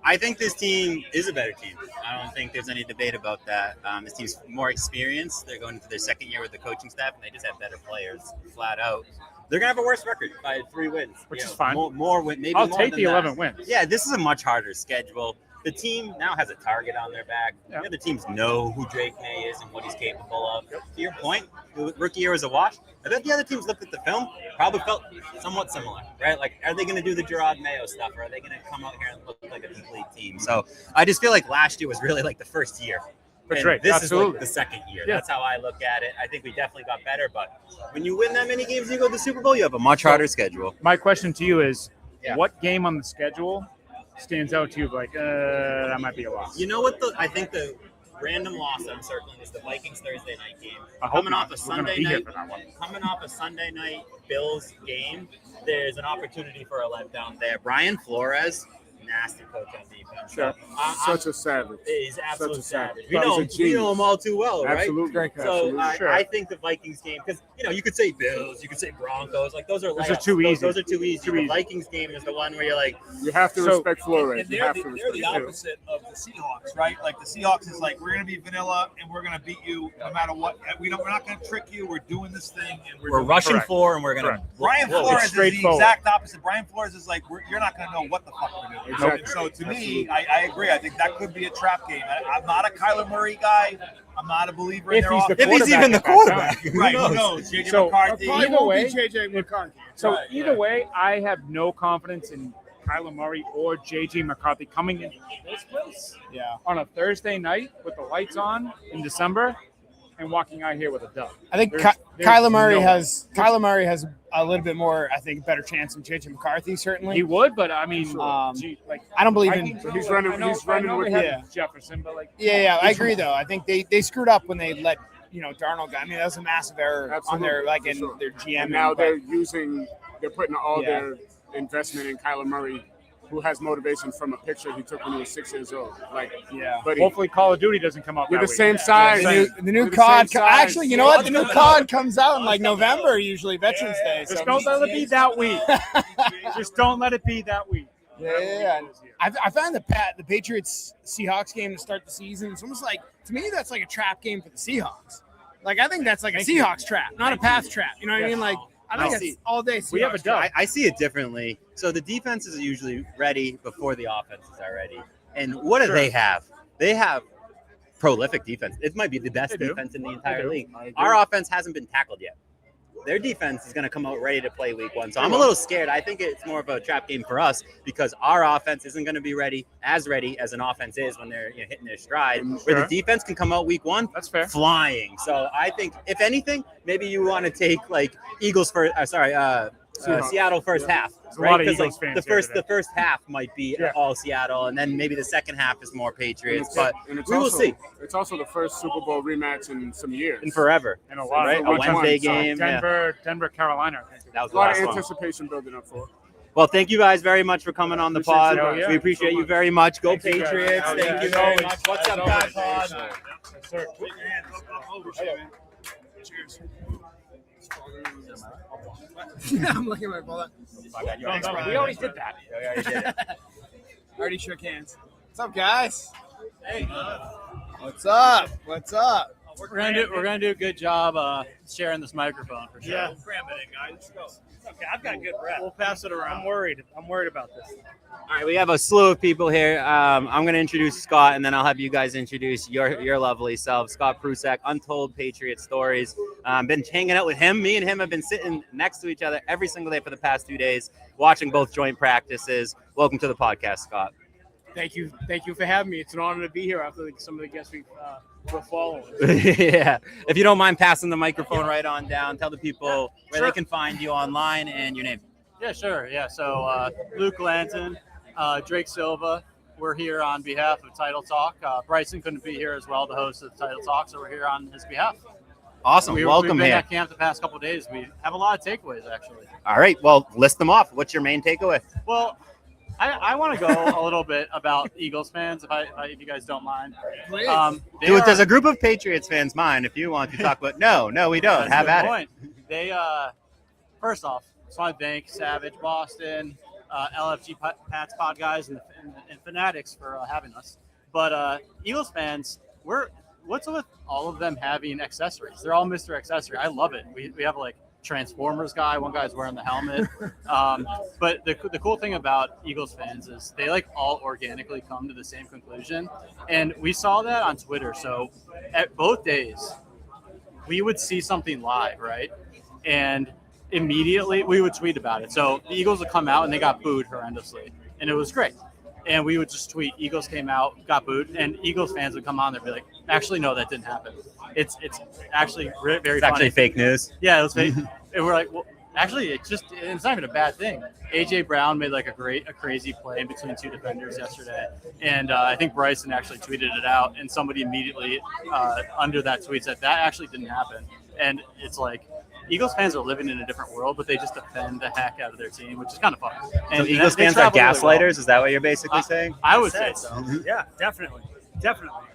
I think this team is a better team. I don't think there's any debate about that. This team's more experienced. They're going into their second year with the coaching staff, and they just have better players, flat out. They're going to have a worse record by 3 wins. Which is fine. More win, maybe I'll more take than the that. 11 wins. Yeah, this is a much harder schedule. The team now has a target on their back. Yeah. The other teams know who Drake May is and what he's capable of. To your point, the rookie year was a wash. I bet the other teams looked at the film, probably felt somewhat similar, right? Like, are they going to do the Gerard Mayo stuff, or are they going to come out here and look like a complete team? So I just feel like last year was really like the first year. That's And right. This Absolutely. is like the second year. Yeah. That's how I look at it. I think we definitely got better, but when you win that many games and you go to the Super Bowl, you have a much harder schedule. My question to you is, Yeah. what game on the schedule stands out to you like, that might be a loss? You know what? I think the random loss I'm circling is the Vikings Thursday night game. I hope Coming not. off a We're gonna Sunday be here night, for that one. coming off a Sunday night Bills game, there's an opportunity for a letdown there. Brian Flores, nasty coach on defense. Sure. Such a savage. He's absolute Such a savage. savage. We But know, he's a we know genius. him all too well, right? Absolutely. So Sure. I think the Vikings game, because you could say Bills, you could say Broncos, like those are Those are layups. too easy. Those are too easy. Too The easy. Vikings game is the one where you're like, You have to respect Flores. And You they're have the, to they're the respect him. opposite of the Seahawks, right? Like the Seahawks is like, we're going to be vanilla and we're going to beat you no matter what. We're not going to trick you. We're doing this thing and we're doing it. rushing Correct. for and we're gonna. Brian Whoa, Flores it's is the straightforward. exact opposite. Brian Flores is like, you're not going to know what the fuck we're doing. Exactly. And so to me, I agree. I think that could be a trap game. I'm not a Kyler Murray guy. I'm not a believer in If their he's the offense. If he's even the quarterback at that quarterback, Right, who who knows? knows? J.J. So, McCarthy. Probably Either won't way- be JJ McCarthy. So Right, either yeah. way, I have no confidence in Kyler Murray or JJ McCarthy coming in this place on a Thursday night with the lights on in December and walking out here with a dub. I think There's Kyler Murray no way. has a little bit more, I think, better chance than JJ McCarthy certainly. He would, but I mean, like I don't believe in. Vikings, He's running- I know- he's running I know with we him. have Jefferson, but like I agree though. I think they screwed up when they let Darnold go. I mean, that was a massive error on their Absolutely, in for sure. their GM. And now but- they're putting all Yeah. their investment in Kyler Murray, who has motivation from a picture he took when he was 6 years old. Like, buddy, hopefully Call of Duty doesn't come out. you're that the week. same size. the new We're the COD. same size. Actually, you know what? The new COD comes out in like November, usually Veterans Day. Just So don't let it be that week. Just don't let it be that week. Yeah. I find the Patriots Seahawks game to start the season. It's almost like, to me, that's like a trap game for the Seahawks. Like, I think that's like a Seahawks trap, not a Pats trap. You know what I mean? Like, I think I it's see. all day Seahawks. We have a dub. I see it differently. So the defenses are usually ready before the offenses are ready. And what do they have? They have prolific defense. It might be the best They do. defense in the entire do. league. I agree. Our offense hasn't been tackled yet. Their defense is going to come out ready to play week 1. So I'm a little scared. I think it's more of a trap game for us because our offense isn't going to be ready as an offense is when they're hitting their stride. Where Sure. the defense can come out week 1 That's fair. flying. So I think, if anything, maybe you want to take like Seattle first half. a lot of Because Eagles fans the here first today. the first half might be Yeah. all Seattle, and then maybe the second half is more Patriots. But And it's we will also- see. It's also the first Super Bowl rematch in some years. In forever. And a lot Right? of A Which one? Wednesday So game. Yeah. Denver, Carolina. I think. That was A the lot of last one. anticipation building up for it. Well, thank you guys very much for coming on the Appreciate pod. you guys. We appreciate So you much. very much. Go Thank you, guys. Patriots. Hell Thank yeah. you As very always. much. What's As up, always. guys? Pod? Yes, sir. Cheers. I'm looking at my bullet. We already did that. Already shook hands. What's up, guys? Hey. What's up? What's up? We're gonna do a good job sharing this microphone for sure. Yeah. Cram it in, guys. Let's go. Okay, I've got good breath. We'll pass it around. I'm worried about this. All right, we have a slew of people here. I'm going to introduce Scott, and then I'll have you guys introduce your lovely selves. Scott Prusek, Untold Patriot Stories. Been hanging out with him. Me and him have been sitting next to each other every single day for the past 2 days, watching both joint practices. Welcome to the podcast, Scott. Thank you for having me. It's an honor to be here after some of the guests we're following. Yeah. If you don't mind passing the microphone right on down, tell the people where they can find you online and your name. Yeah, sure. Yeah, so Luke Lanton, Drake Silva, we're here on behalf of TitleTalk. Bryson couldn't be here as well, the host of TitleTalk, so we're here on his behalf. Awesome. Welcome we've been here. at camp the past couple of days. We have a lot of takeaways, actually. All right. Well, list them off. What's your main takeaway? Well, I want to go a little bit about Eagles fans, if you guys don't mind. Does a group of Patriots fans mind if you want to talk about? No, we don't. That's Have a at good it. point. They, first off, just want to thank Savage Boston, LFG Pats Pod guys, and Fanatics for having us. But Eagles fans, what's with all of them having accessories? They're all Mr. Accessory. I love it. We have like Transformers guy. One guy's wearing the helmet. But the cool thing about Eagles fans is they like all organically come to the same conclusion. And we saw that on Twitter. So at both days, we would see something live, right? And immediately we would tweet about it. So the Eagles would come out and they got booed horrendously. And it was great. And we would just tweet, Eagles came out, got booed, and Eagles fans would come on there and be like, actually, no, that didn't happen. It's actually very funny. It's actually fake news. Yeah, it was fake. And we're like, well, actually, it's not even a bad thing. AJ Brown made like a crazy play in between two defenders yesterday. And I think Bryson actually tweeted it out, and somebody immediately under that tweet said that actually didn't happen. And it's like, Eagles fans are living in a different world, but they just defend the heck out of their team, which is kind of fun. And So Eagles fans are gaslighters? Really well. Is that what you're basically saying? I would say so. Yeah, definitely.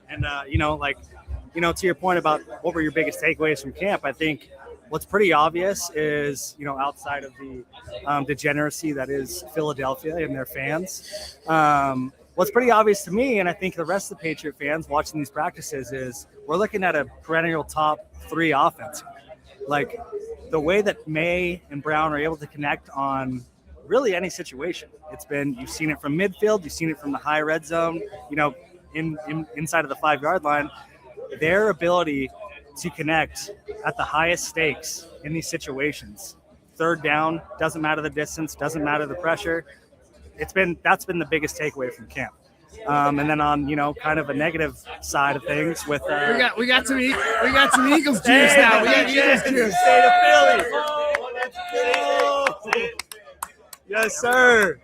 And to your point about what were your biggest takeaways from camp, I think what's pretty obvious is, outside of the degeneracy that is Philadelphia and their fans, what's pretty obvious to me, and I think the rest of the Patriot fans watching these practices, is we're looking at a perennial top 3 offense. Like the way that May and Brown are able to connect on really any situation. You've seen it from midfield, you've seen it from the high red zone, inside of the 5-yard line. Their ability to connect at the highest stakes in these situations. Third down, doesn't matter the distance, doesn't matter the pressure. That's been the biggest takeaway from camp. And then on kind of a negative side of things with we got some Eagles juice now. We got Eagles juice. State of Philly. Yes, sir.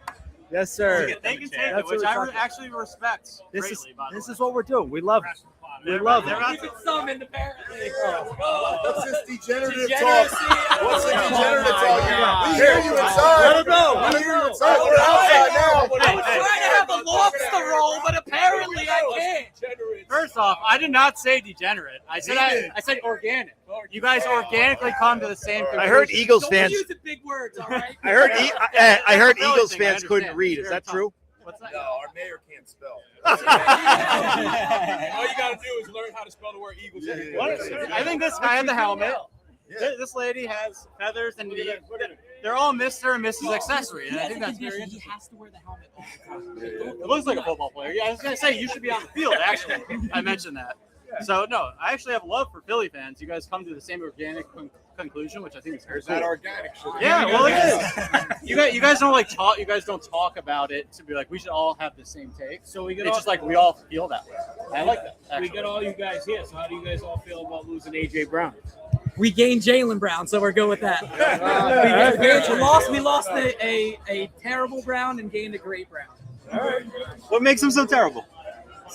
They can take it, which I actually respect greatly, by the way. This is what we're doing. We love it. We love it. He's been summoned, apparently. What's this degenerative talk? What's the degenerative talk? We hear you inside. Let him go. We hear you inside. We're outside now. I was trying to have a lobster roll, but apparently I can't. First off, I did not say degenerate. I said organic. You guys organically come to the same conclusion. I heard Eagles fans. Don't use the big words, all right? I heard Eagles thing, I fans couldn't understand. read. Is that true? What's that? No, our mayor can't spell. All you got to do is learn how to spell the word Eagles. I think this guy had the helmet. This lady has feathers, and they're all Mr. and Mrs. Accessory. And I think that's very interesting. He has to wear the helmet all the time. It looks like a football player. Yeah, I was going to say, you should be on the field, actually. I mentioned that. So, no, I actually have love for Philly fans. You guys come to the same organic conclusion, which I think is very cool. That organic shit. Yeah, well, it is. You guys don't talk. You guys don't talk about it to be like, we should all have the same take. So it's just like we all feel that way. I like that. Actually. We got all you guys here. So how do you guys all feel about losing AJ Brown? We gained Jalen Brown, so we're good with that. We lost a terrible Brown and gained a great Brown. All right. What makes him so terrible?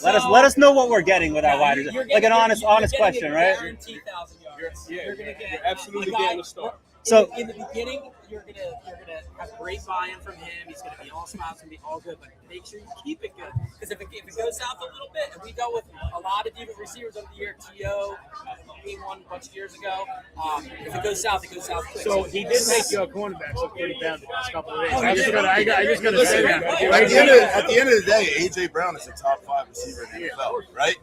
Let us know what we're getting with our wide receivers. Like an honest question, right? Guaranteed 1,000 yards. You're absolutely getting a start. So in the beginning, you're gonna have great buy-in from him. He's gonna be all smiles, gonna be all good, but make sure you keep it good. Because if it goes south a little bit, and we go with a lot of different receivers over the year, Gio being one a bunch of years ago. If it goes south, it goes south quick. So he did make your cornerbacks look pretty bad the last couple of days. I just gotta say that. At the end of the day, AJ Brown is a top 5 receiver in the NFL, right?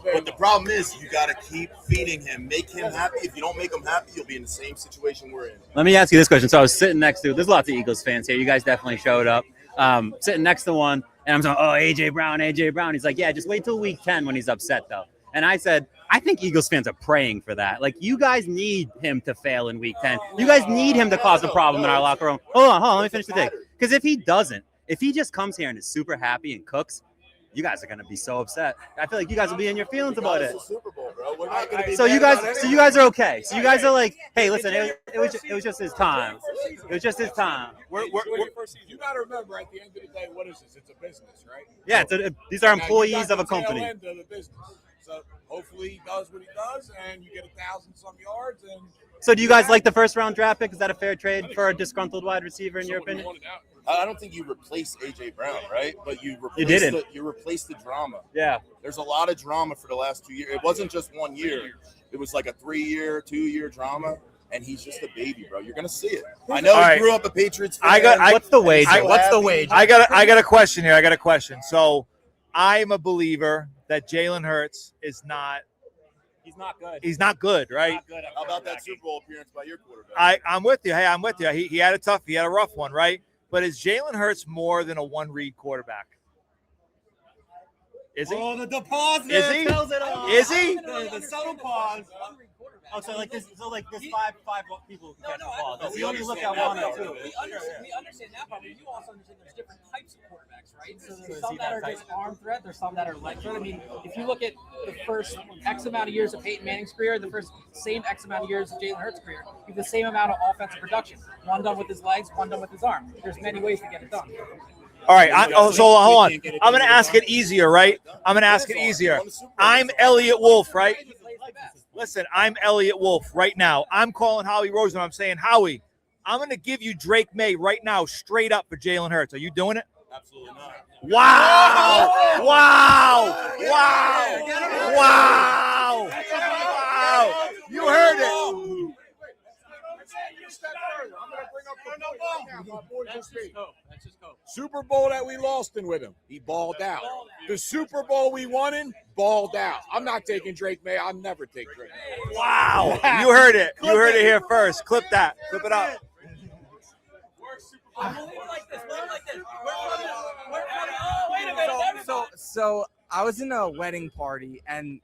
But the problem is you got to keep feeding him, make him happy. If you don't make him happy, you'll be in the same situation we're in. Let me ask you this question. So I was sitting next to, there's lots of Eagles fans here. You guys definitely showed up. Sitting next to one, and I'm saying, oh, AJ Brown. He's like, yeah, just wait till week 10 when he's upset, though. And I said, I think Eagles fans are praying for that. Like, you guys need him to fail in week 10. You guys need him to cause a problem in our locker room. Hold on, let me finish the thing. Because if he doesn't, if he just comes here and is super happy and cooks, you guys are going to be so upset. I feel like you guys will be in your feelings about it. So you guys are okay. So you guys are like, hey, listen, it was just his time. It was just his time. You got to remember, at the end of the day, what is this? It's a business, right? Yeah, these are employees of a company. End of the business. So hopefully he does what he does, and you get 1,000-some yards. And so do you guys like the first-round draft pick? Is that a fair trade for a disgruntled wide receiver, in your opinion? I don't think you replace AJ Brown, right? But you replace the drama. Yeah. There's a lot of drama for the last 2 years. It wasn't just 1 year. It was like a 3-year, 2-year drama. And he's just a baby, bro. You're gonna see it. I know he grew up a Patriots fan. What's the wage? What's the wage? I got a question here. So I'm a believer that Jalen Hurts is not. He's not good. He's not good, right? Not good. How about that Super Bowl appearance by your quarterback? I'm with you. Hey, I'm with you. He had a rough one, right? But is Jalen Hurts more than a one-read quarterback? Is he? Oh, the pause is he? Tells it all. Is he? The subtle pause. Oh, so like this five people can catch the ball. Does he only look at one or two? We understand that part, but you also understand there's different types of quarterbacks, right? So there's some that are just arm threat, there's some that are leg threat. I mean, if you look at the first X amount of years of Peyton Manning's career, the first same X amount of years of Jalen Hurts' career, you have the same amount of offensive production. One done with his legs, one done with his arm. There's many ways to get it done. All right, so hold on. I'm going to ask it easier, right? I'm Elliot Wolf, right? Listen, I'm Elliot Wolf right now. I'm calling Howie Roseman. I'm saying, Howie, I'm going to give you Drake May right now, straight up for Jalen Hurts. Are you doing it? Absolutely not. Wow! You heard it. Super Bowl that we lost in with him, he balled out. The Super Bowl we won in, balled out. I'm not taking Drake May. I'll never take Drake May. Wow. You heard it. You heard it here first. Clip that. Clip it up. So I was in a wedding party, and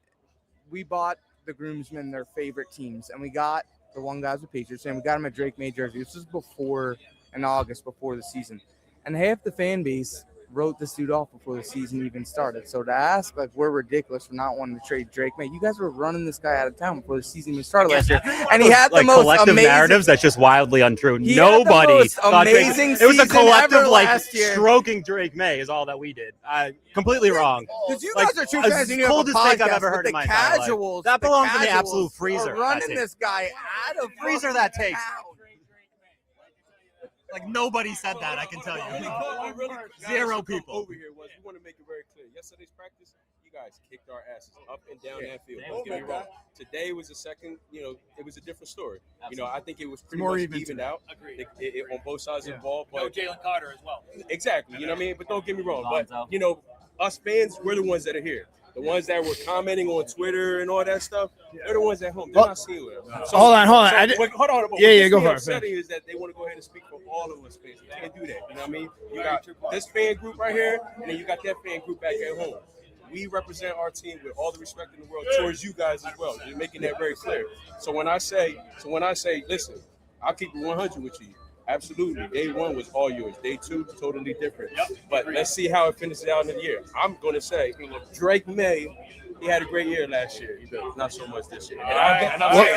we bought the groomsmen their favorite teams, and we got the one guy's a Patriots, and we got him a Drake May jersey. This was in August, before the season. And half the fan base wrote this dude off before the season even started. So to ask, like, we're ridiculous for not wanting to trade Drake May. You guys were running this guy out of town before the season even started last year. And he had the most collective amazing narratives that's just wildly untrue. Nobody thought amazing Drake, it was a collective last year. Stroking Drake May is all that we did. Completely wrong. Because you guys are true fans, and you have a coldest take I've podcast, ever heard but in my the entire life. casuals, That the belongs in the casuals absolute freezer. are running this guy out of freezer that takes. Like, nobody said that, I can tell you. Zero people. Over here was, we want to make it very clear. Yesterday's practice, you guys kicked our asses up and down that field. Don't get me wrong. Today was a second, it was a different story. I think it was pretty much evened out. Agreed. It on both sides of the ball. But Jalen Carter as well. Exactly. You know what I mean? But don't get me wrong. But, us fans, we're the ones that are here. The ones that were commenting on Twitter and all that stuff, they're the ones at home. They're not seeing it. So, hold on. Hold on. Go for it. Upsetting is that they want to go ahead and speak for all of us fans. You can't do that. You know what I mean? You got this fan group right here, and then you got that fan group back at home. We represent our team with all the respect in the world towards you guys as well. You're making that very clear. So when I say, listen, I'll keep it 100 with you. Absolutely. Day one was all yours. Day two, totally different. But let's see how it finishes out in the year. I'm going to say Drake May, he had a great year last year. Not so much this year.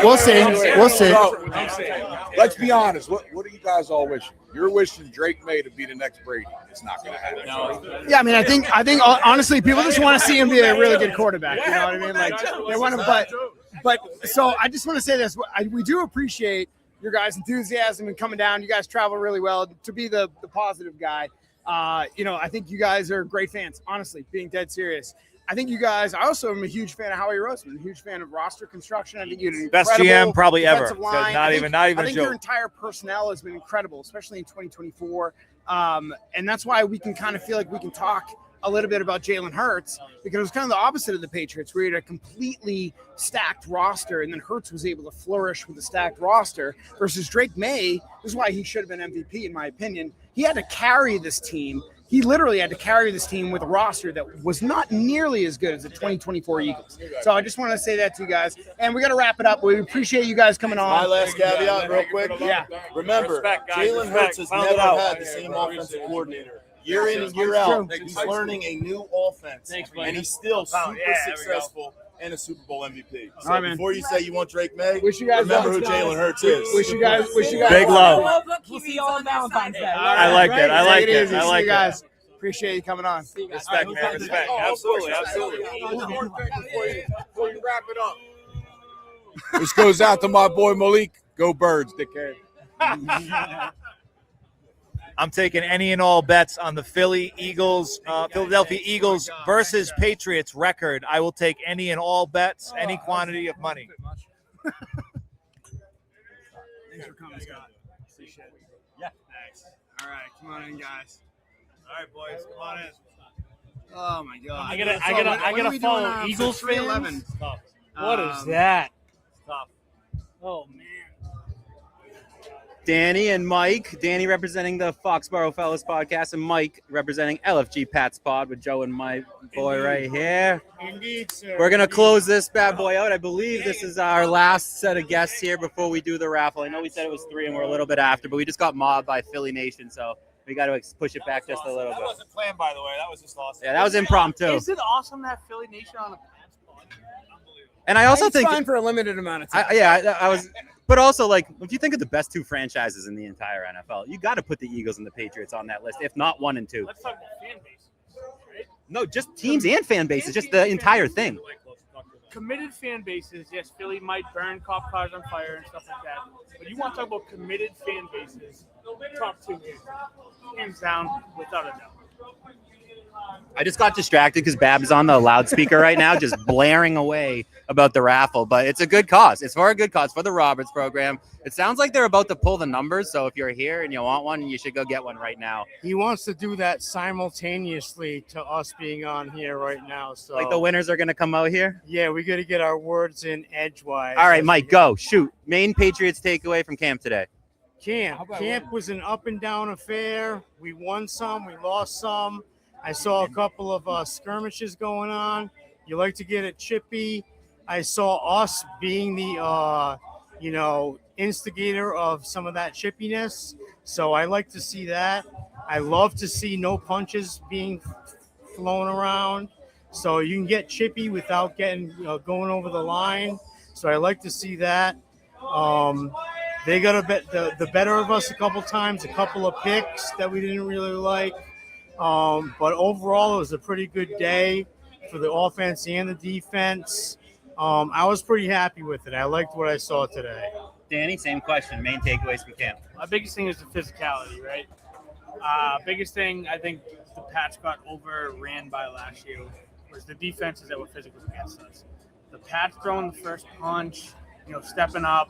We'll see. We'll see. I'm saying, let's be honest. What are you guys all wishing? You're wishing Drake May to be the next Brady. It's not going to happen. Yeah, I mean, I think honestly, people just want to see him be a really good quarterback. You know what I mean? Like, they want him, but so I just want to say this: we do appreciate your guys' enthusiasm and coming down. You guys travel really well. To be the positive guy, I think you guys are great fans. Honestly, being dead serious. I think you guys. I also am a huge fan of Howie Roseman. A huge fan of roster construction. I think you did best GM probably ever. Not even a joke. I think joke. Your entire personnel has been incredible, especially in 2024. And that's why we can kind of feel like we can talk a little bit about Jalen Hurts, because it was kind of the opposite of the Patriots. We had a completely stacked roster, and then Hurts was able to flourish with a stacked roster versus Drake May. This is why he should have been MVP, in my opinion. He had to carry this team. He literally had to carry this team with a roster that was not nearly as good as the 2024 Eagles. So I just want to say that to you guys. And we got to wrap it up. We appreciate you guys coming on. My last caveat, real quick. Yeah. Remember, Jalen Hurts has never had the same offensive coordinator. Year in and year out, he's learning a new offense, and he's still super successful and a Super Bowl MVP. So All right, before you say you want Drake May, wish you guys remember who luck. Jalen Hurts is. Wish you guys Big love. We'll see you on Valentine's Day. I like that. I like it. I like you guys. Appreciate you coming on. Respect, man. Respect. Absolutely. Before you wrap it up, this goes out to my boy Malik. Go Birds, dickhead. I'm taking any and all bets on the Philadelphia Eagles versus Patriots record. I will take any and all bets, any quantity of money. Thanks for coming, Scott. Appreciate it. Yeah. Thanks. All right, come on in, guys. All right, boys, come on in. Oh my God! I gotta follow Eagles fans. What is that? Tough. Oh man. Danny and Mike. Danny representing the Foxborough Fellas Podcast, and Mike representing LFG Pats Pod with Joe and my boy right here. Indeed, sir. We're going to close this bad boy out. I believe this is our last set of guests here before we do the raffle. I know we said it was 3 and we're a little bit after, but we just got mobbed by Philly Nation, so we got to push it back just a little That bit. wasn't planned, by the way. That was just awesome. Yeah, that was impromptu. Is it awesome to have Philly Nation on a Pats pod? And I also It's think fine for a limited amount of time. I was, but also like if you think of the best 2 franchises in the entire NFL, you got to put the Eagles and the Patriots on that list, if not 1 and 2. Let's talk about fan bases, right? No, just teams and fan bases, just the entire thing. Committed fan bases, yes, Philly might burn cop cars on fire and stuff like that. But you want to talk about committed fan bases, top 2 hands down, without a doubt. I just got distracted because Bab is on the loudspeaker right now, just blaring away about the raffle. But it's a good cause. It's for a good cause, for the Roberts program. It sounds like they're about to pull the numbers. So if you're here and you want one, you should go get one right now. He wants to do that simultaneously to us being on here right now. So Like the winners are going to come out here? Yeah, we got to get our words in edgewise. All right, Mike, go. Shoot. Main Patriots takeaway from camp today. Camp was an up and down affair. We won some, we lost some. I saw a couple of skirmishes going on. You like to get it chippy. I saw us being the, instigator of some of that chippiness. So I like to see that. I love to see no punches being thrown around. So you can get chippy without getting going over the line. So I like to see that. They got the better of us a couple times, a couple of picks that we didn't really like. But overall, it was a pretty good day for the offense and the defense. I was pretty happy with it. I liked what I saw today. Danny, same question. Main takeaways from camp. My biggest thing is the physicality, right? Biggest thing, I think the Pats got overran by last year was the defenses that were physical against us. The Pats throwing the first punch, stepping up,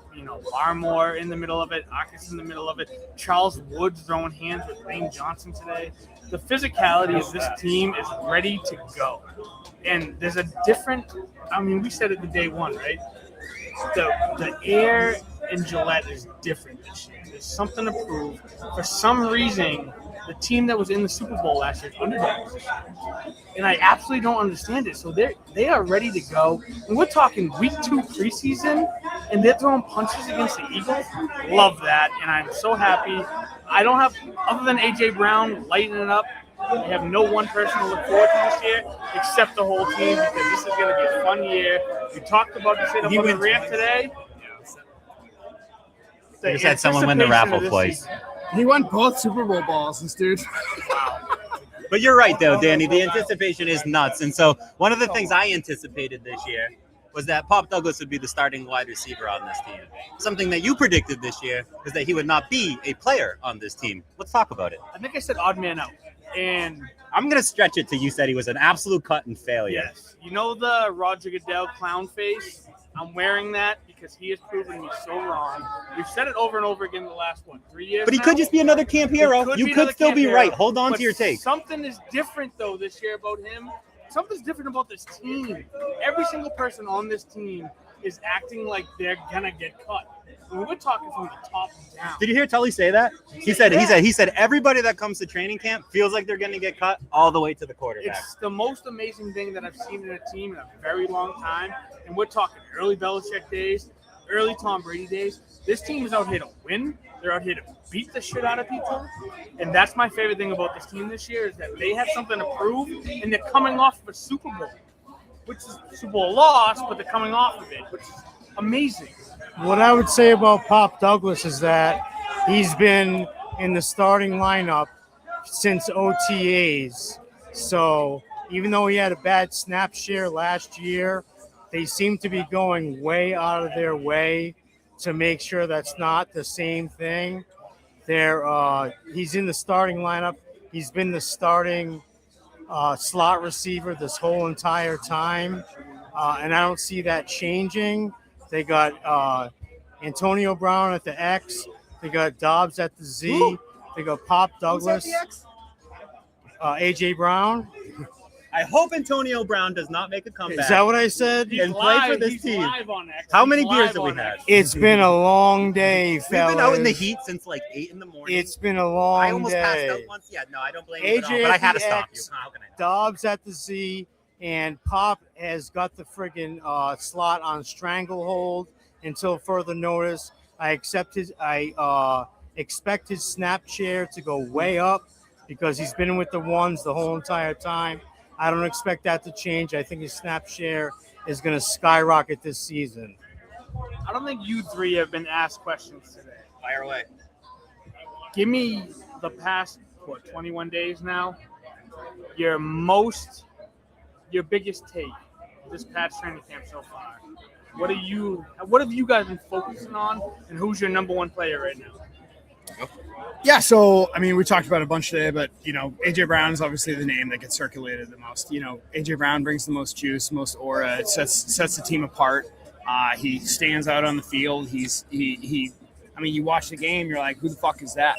Barmore in the middle of it, Akers in the middle of it, Charles Woods throwing hands with Lane Johnson today. The physicality of this team is ready to go. And there's a different, we said it the day one, right? The air in Gillette is different this year. There's something to prove. For some reason, the team that was in the Super Bowl last year is underdogs this year. And I absolutely don't understand it. So they are ready to go. And we're talking week 2 preseason, and they're throwing punches against the Eagles. Love that. And I'm so happy. I don't have, other than A.J. Brown lighting it up, I have no one person to look forward to this year except the whole team, because this is going to be a fun year. We talked about this on the ramp today. You just had someone win the raffle twice. He won both Super Bowl balls, this dude. But you're right, though, Danny. The anticipation is nuts. And so one of the things I anticipated this year was that Pop Douglas would be the starting wide receiver on this team. Something that you predicted this year is that he would not be a player on this team. Let's talk about it. I think I said odd man out. And I'm going to stretch it to you said he was an absolute cut and failure. Yes. You know the Roger Goodell clown face? I'm wearing that because he has proven me so wrong. We've said it over and over again the last 3 years. But he now. could just be another camp hero. You could still be right. Hold on to your take. Something is different though this year about him. Something's different about this team. Every single person on this team is acting like they're gonna get cut. And we're talking from the top down. Did you hear Tully say that? He said everybody that comes to training camp feels like they're going to get cut all the way to the quarterback. It's the most amazing thing that I've seen in a team in a very long time. And we're talking early Belichick days, early Tom Brady days. This team is out here to win. They're out here to beat the shit out of people. And that's my favorite thing about this team this year is that they have something to prove, and they're coming off of a Super Bowl, which is a Super Bowl loss, but they're coming off of it, which is amazing. What I would say about Pop Douglas is that he's been in the starting lineup since OTAs. So even though he had a bad snap share last year, they seem to be going way out of their way to make sure that's not the same thing. He's in the starting lineup. He's been the starting slot receiver this whole entire time, and I don't see that changing. They got Antonio Brown at the X. They got Dobbs at the Z. Ooh. They got Pop Douglas. Who's at the X? AJ Brown. I hope Antonio Brown does not make a comeback. Is that what I said? And play for this team. How many beers have we had? It's been a long day, fellas. We've been out in the heat since like 8 in the morning. It's been a long day. I almost passed out once. Yeah, no, I don't blame you at all, but I had to stop you. How can I not? Dobbs at the Z, and Pop has got the friggin' slot on stranglehold until further notice. I expect his snap share to go way up because he's been with the ones the whole entire time. I don't expect that to change. I think his snap share is going to skyrocket this season. I don't think you three have been asked questions today. Fire away. Give me the past, 21 days now, your biggest take this past training camp so far. What have you guys been focusing on, and who's your number one player right now? Yeah, so, I mean, we talked about it a bunch today, but, A.J. Brown is obviously the name that gets circulated the most. A.J. Brown brings the most juice, most aura. It sets the team apart. He stands out on the field. You watch the game, you're like, who the fuck is that?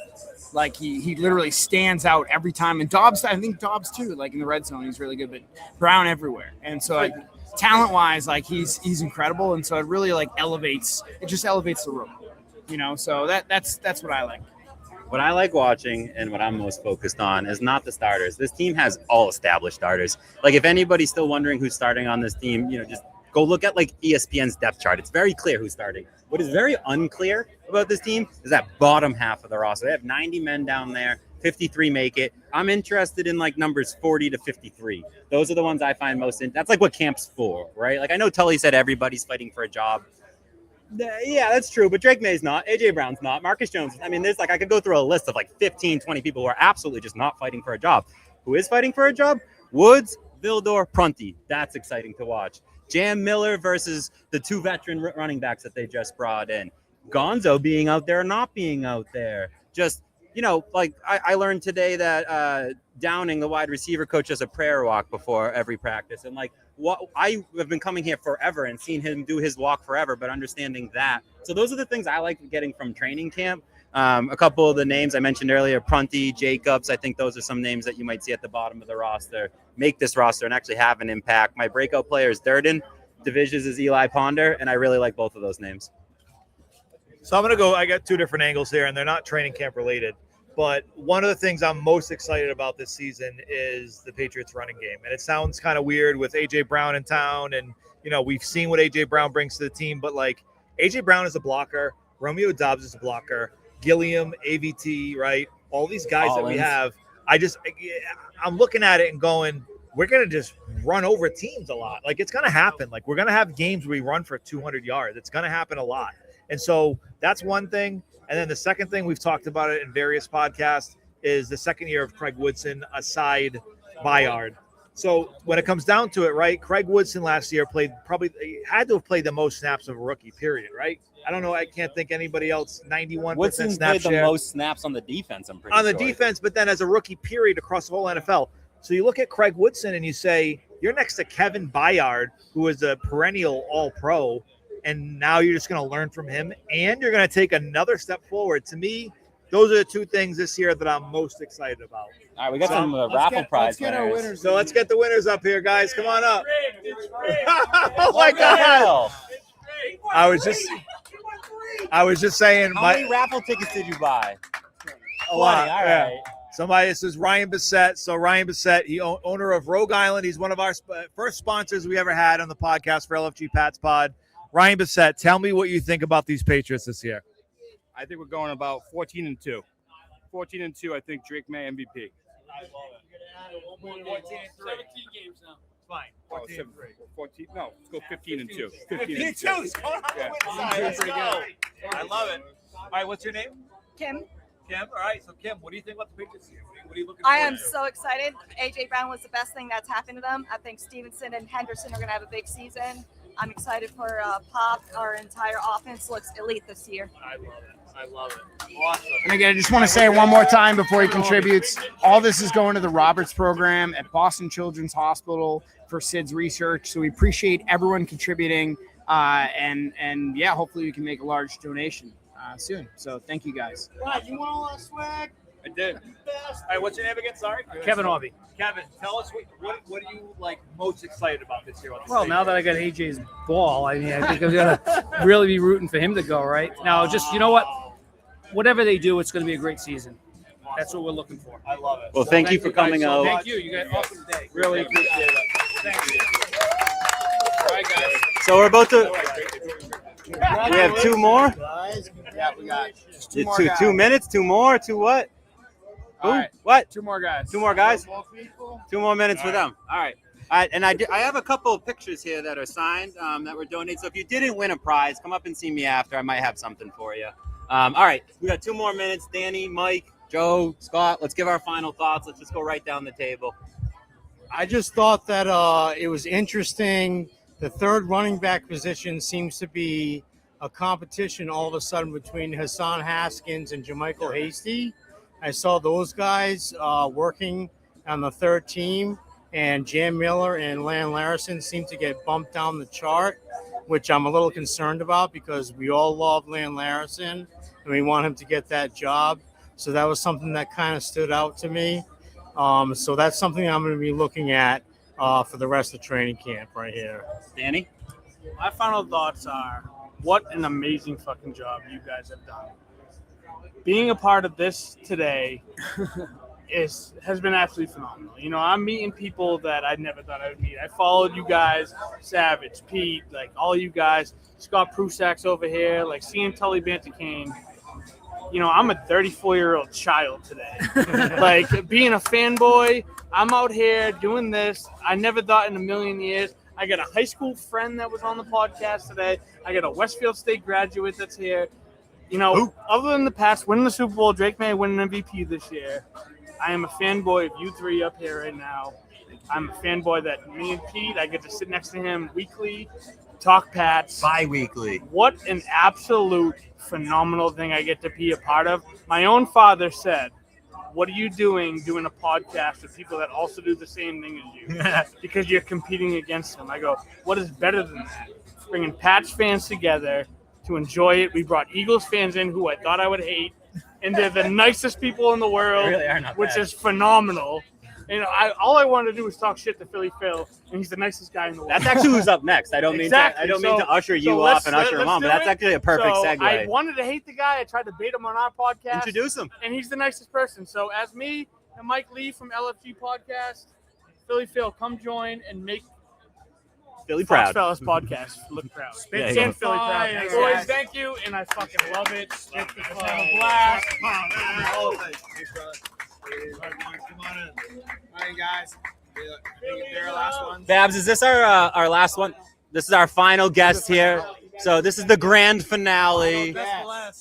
Like, he literally stands out every time. And Dobbs, I think Dobbs, too, like, in the red zone, he's really good, but Brown everywhere. And so, like, talent-wise, like, he's incredible. And so it really, like, elevates the room. So that's what I like. What I like watching and what I'm most focused on is not the starters. This team has all established starters. Like, if anybody's still wondering who's starting on this team, just go look at like ESPN's depth chart. It's very clear who's starting. What is very unclear about this team is that bottom half of the roster. They have 90 men down there. 53 make it. I'm interested in like numbers 40 to 53. Those are the ones I find most in. That's like what camp's for, right? Like, I know Tully said everybody's fighting for a job. Yeah, that's true. But Drake May's not. AJ Brown's not. Marcus Jones. I mean, there's like, I could go through a list of like 15, 20 people who are absolutely just not fighting for a job. Who is fighting for a job? Woods, Vildor, Prunty. That's exciting to watch. Jam Miller versus the two veteran running backs that they just brought in. Gonzo being out there, not being out there. Just, like I learned today that Downing, the wide receiver coach, does a prayer walk before every practice. And like, I have been coming here forever and seen him do his walk forever, but understanding that. So those are the things I like getting from training camp. A couple of the names I mentioned earlier, Prunty, Jacobs, I think those are some names that you might see at the bottom of the roster, make this roster and actually have an impact. My breakout player is Thornton. Divisions is Eli Ponder, and I really like both of those names. So I'm going to go, I got two different angles here, and they're not training camp related. But one of the things I'm most excited about this season is the Patriots running game. And it sounds kind of weird with A.J. Brown in town. And, we've seen what A.J. Brown brings to the team. But, like, A.J. Brown is a blocker. Romeo Dobbs is a blocker. Gilliam, AVT, right? All these guys that we have. I'm looking at it and going, we're going to just run over teams a lot. Like, it's going to happen. Like, we're going to have games where we run for 200 yards. It's going to happen a lot. And so that's one thing. And then the second thing, we've talked about it in various podcasts, is the second year of Craig Woodson aside Bayard. So when it comes down to it, right, Craig Woodson last year had to have played the most snaps of a rookie, period, right? I don't know. I can't think anybody else. 91% Woodson snap played share. the most snaps on the defense, I'm pretty on sure. the defense, but then as a rookie, period, across the whole NFL. So you look at Craig Woodson and you say, you're next to Kevin Bayard, who is a perennial all-pro. and now you're just going to learn from him, and you're going to take another step forward. To me, those are the two things this year that I'm most excited about. All right, we got some raffle prize winners. So let's get the winners up here, guys. Come on up. Oh my God! I was just saying. How many raffle tickets did you buy? 20. All right. Somebody, this is Ryan Bissett. So Ryan Bissett, owner of Rogue Island. He's one of our first sponsors we ever had on the podcast for LFG Pats Pod. Ryan Bissett, tell me what you think about these Patriots this year. I think we're going about 14-2. 14-2. I think Drake May MVP. I love it. 17 games now. Fine. 14. No, let's go 15-2. 15-2. I love it. All right, what's your name? Kim. Kim. All right. So Kim, what do you think about the Patriots here? What are you looking for? I am so excited. AJ Brown was the best thing that's happened to them. I think Stevenson and Henderson are going to have a big season. I'm excited for Pop. Our entire offense looks elite this year. I love it. I love it. Awesome. And again, I just want to say one more time before he contributes, all this is going to the Roberts program at Boston Children's Hospital for SIDS research. So we appreciate everyone contributing, and yeah, hopefully we can make a large donation soon. So thank you guys. Rod, you want all that swag? I did. All right, what's your name again? Sorry. Kevin Harvey. Kevin, tell us what are you like most excited about this year? Well, now that I got AJ's ball, I mean, I think I'm gonna really be rooting for him to go right now. Just you know what, whatever they do, it's going to be a great season. That's what we're looking for. I love it. Well, thank you for coming out. Thank you. You got an awesome day. Really appreciate it. Thank you. All right, guys. So we're about to. We have two more. Yeah, we got just two more Two guys. minutes. Two more. Two what? All right. What? Two more guys. Two more guys. 2 more minutes for them. All right. And I have a couple of pictures here that are signed that were donated. So if you didn't win a prize, come up and see me after. I might have something for you. All right. We got 2 more minutes. Danny, Mike, Joe, Scott, let's give our final thoughts. Let's just go right down the table. I just thought that it was interesting. The third running back position seems to be a competition all of a sudden between Hassan Haskins and Jermichael Hasty. I saw those guys working on the third team, and Jam Miller and Lan Larison seem to get bumped down the chart, which I'm a little concerned about because we all love Lan Larison and we want him to get that job. So that was something that kind of stood out to me. So that's something I'm going to be looking at for the rest of training camp right here. Danny? My final thoughts are, what an amazing fucking job you guys have done. Being a part of this today has been absolutely phenomenal. You know, I'm meeting people that I never thought I would meet. I followed you guys, Savage, Pete, like all you guys, Scott Prusak's over here, like seeing Tully Banta-Cain. You know, I'm a 34-year-old child today. Like being a fanboy, I'm out here doing this. I never thought in a million years. I got a high school friend that was on the podcast today. I got a Westfield State graduate that's here. You know, other than the past, winning the Super Bowl, Drake May winning MVP this year, I am a fanboy of you three up here right now. I'm a fanboy that me and Pete, I get to sit next to him weekly, talk Pats. Bi-weekly. What an absolute phenomenal thing I get to be a part of. My own father said, what are you doing a podcast with people that also do the same thing as you? Because you're competing against them. I go, what is better than that? Bringing Pats fans together to enjoy it. We brought Eagles fans in who I thought I would hate, and they're the nicest people in the world, They really are not which bad. is phenomenal. And all I wanted to do was talk shit to Philly Phil, and he's the nicest guy in the world. That's actually who's up next. I don't mean Exactly. to usher you So off and usher him let's on, but do that's it. actually a perfect So segue. I wanted to hate the guy. I tried to bait him on our podcast. Introduce him. And he's the nicest person. So as me and Mike Lee from LFG Podcast, Philly Phil, come join and make Philly Fox proud. Fellas Podcast look proud. There And you go. Philly proud. Fire. Boys, thank you, and I fucking love it. It's been a blast. All right, guys. They're our last ones. Babs, is this our last one? This is our final guest here. So this is the grand finale.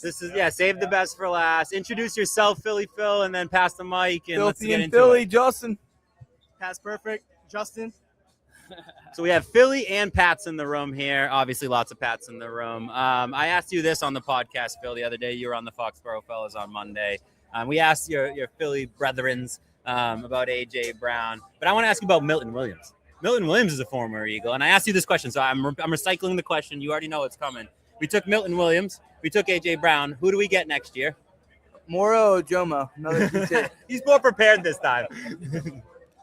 This is save the best for last. Introduce yourself, Philly Phil, and then pass the mic and let's Philty get and into Philly, it. Justin. PatsPerfect, Justin. So we have Philly and Pats in the room here. Obviously, lots of Pats in the room. I asked you this on the podcast, Phil, the other day. You were on the Foxborough Fellas on Monday. We asked your Philly brethrens about A.J. Brown. But I want to ask you about Milton Williams. Milton Williams is a former Eagle, and I asked you this question, so I'm recycling the question. You already know it's coming. We took Milton Williams. We took AJ Brown. Who do we get next year? Moro Jomo, another DJ. He's more prepared this time.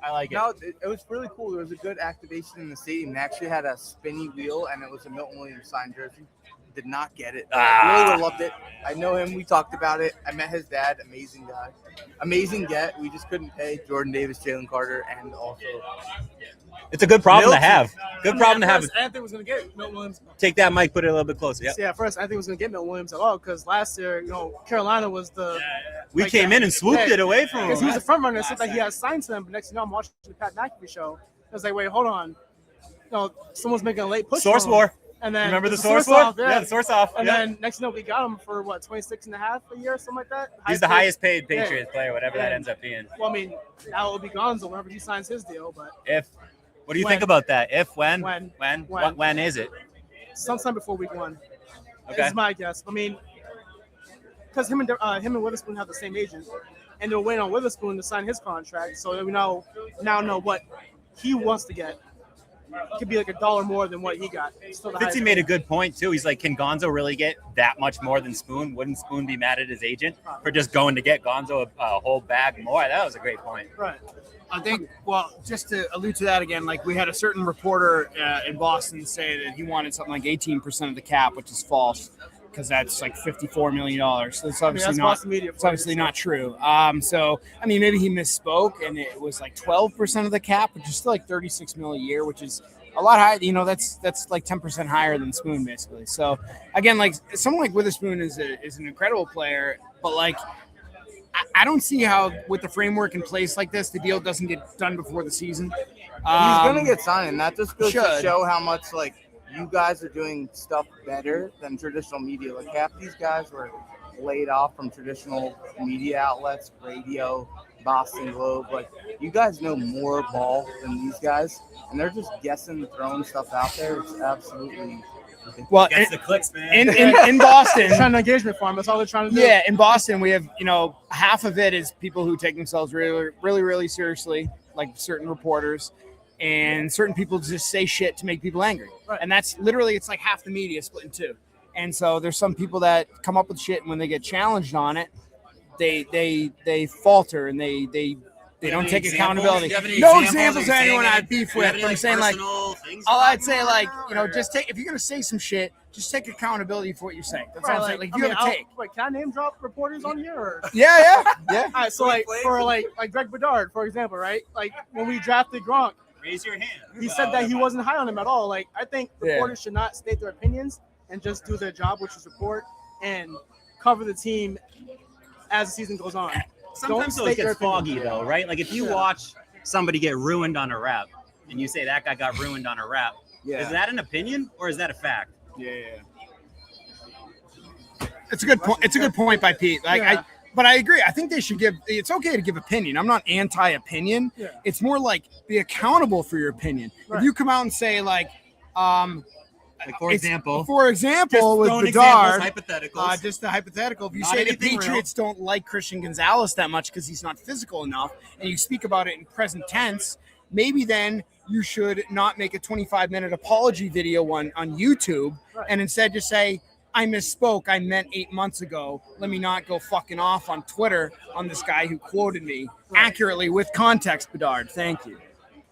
I like it. No, it was really cool. There was a good activation in the stadium. They actually had a spinny wheel, and it was a Milton Williams signed jersey. Did not get it. I really would have loved it. I know him. We talked about it. I met his dad. Amazing guy. Amazing get. We just couldn't pay Jordan Davis, Jalen Carter, and also. It's a good problem Milton. to have. Good problem to have. I didn't think was going to get Milton Williams. Take that mic, put it a little bit closer. Yep. Yeah, at first I think it was going to get Milton Williams at all because last year, Carolina was the. We came in and swooped it away from him. Because he was the front runner. It said that he had signed to them, but next thing you know, I'm watching the Pat McAfee show. I was like, wait, hold on. Someone's making a late push. Source war. And then remember the source war? Yeah, the source off. And then next thing you know, we got him for what, 26 and a half a year, something like that. He's the highest paid Patriots player, whatever that ends up being. Well, I mean, now it'll be Gonzo whenever he signs his deal, but What do you think about that? When is it? Sometime before week 1. Okay. Is my guess. I mean, because him and Witherspoon have the same agent, and they're waiting on Witherspoon to sign his contract, so we now know what he wants to get. It could be like $1 more than what he got. Fitzy made a good point too. He's like, can Gonzo really get that much more than Spoon? Wouldn't Spoon be mad at his agent for just going to get Gonzo a whole bag more? That was a great point. Right. I think, well, just to allude to that again, like we had a certain reporter in Boston say that he wanted something like 18% of the cap, which is false because that's like $54 million. So it's obviously not true. So, I mean, maybe he misspoke and it was like 12% of the cap, which is still like $36 million a year, which is a lot higher. That's like 10% higher than Spoon basically. So again, like someone like Witherspoon is an incredible player, but like, I don't see how, with the framework in place like this, the deal doesn't get done before the season. He's gonna get signed, and that just goes to should. show how much like you guys are doing stuff better than traditional media. Like half these guys were laid off from traditional media outlets, radio, Boston Globe. Like you guys know more ball than these guys, and they're just guessing, throwing stuff out there. It's absolutely. Well, the clicks, man. In Boston, trying to engagement farm. That's all they're trying to do. Yeah, in Boston, we have half of it is people who take themselves really, really, really seriously, like certain reporters, and certain people just say shit to make people angry. Right. And that's literally, it's like half the media split in two. And so there's some people that come up with shit, and when they get challenged on it, they falter and they don't take accountability. No examples of anyone I beef with. But I'm saying like, all I'd say like, just take, if you're gonna say some shit, just take accountability for what you're saying. That's all I'm saying. Like you have a take. Wait, can I name drop reporters on here? Or? Yeah. All right, so like for like Greg Bedard, for example, right? Like when we drafted Gronk, raise your hand. He said that he wasn't high on him at all. Like I think reporters should not state their opinions and just do their job, which is report and cover the team as the season goes on. Sometimes it gets foggy though, right? Like if you watch somebody get ruined on a rep and you say that guy got ruined on a rep, is that an opinion or is that a fact? Yeah. It's a good point. It's a good point by Pete. But I agree. I think they should give. It's okay to give opinion. I'm not anti-opinion. Yeah. It's more like be accountable for your opinion. Right. If you come out and say like for example, with Bedard, hypotheticals. Just the hypothetical. If you Not say the anything Patriots don't like Christian Gonzalez that much because he's not physical enough, and you speak about it in present tense, maybe then you should not make a 25-minute apology video on YouTube, and instead just say, I misspoke. I meant 8 months ago. Let me not go fucking off on Twitter on this guy who quoted me accurately with context, Bedard. Thank you.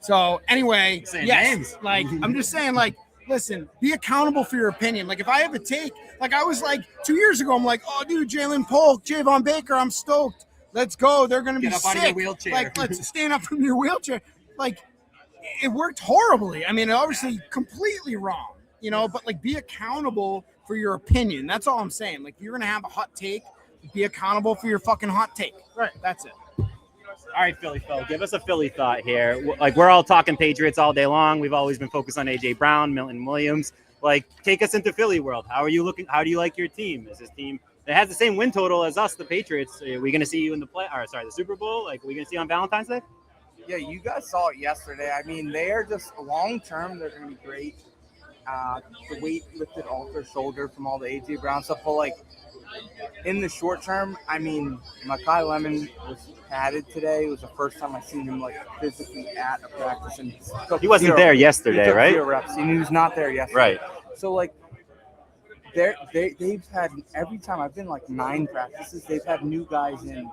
So anyway, yes, like I'm just saying, like, listen, be accountable for your opinion. Like if I have a take, like I was like 2 years ago, I'm like, oh dude, Jalen Polk, Javon Baker, I'm stoked. Let's go. They're gonna be sick. Out of your wheelchair. Like let's stand up from your wheelchair. Like it worked horribly. I mean, obviously completely wrong, but like be accountable for your opinion. That's all I'm saying. Like you're gonna have a hot take, be accountable for your fucking hot take. Right. That's it. All right, Philly Phil, give us a Philly thought here. Like we're all talking Patriots all day long. We've always been focused on AJ Brown, Milton Williams. Like take us into Philly world. How are you looking? How do you like your team? Is this team that has the same win total as us, the Patriots? Are we going to see you in the Super Bowl? Like are we going to see you on Valentine's Day? Yeah, you guys saw it yesterday. I mean, they are just long term. They're going to be great. The weight lifted off their shoulder from all the AJ Brown stuff. But like in the short term, I mean, McKone Lemon was padded today. It was the first time I seen him like physically at a practice, and He wasn't there yesterday, right? 0 reps, and he was not there yesterday. Right. So like, they've had every time I've been like 9 practices, they've had new guys in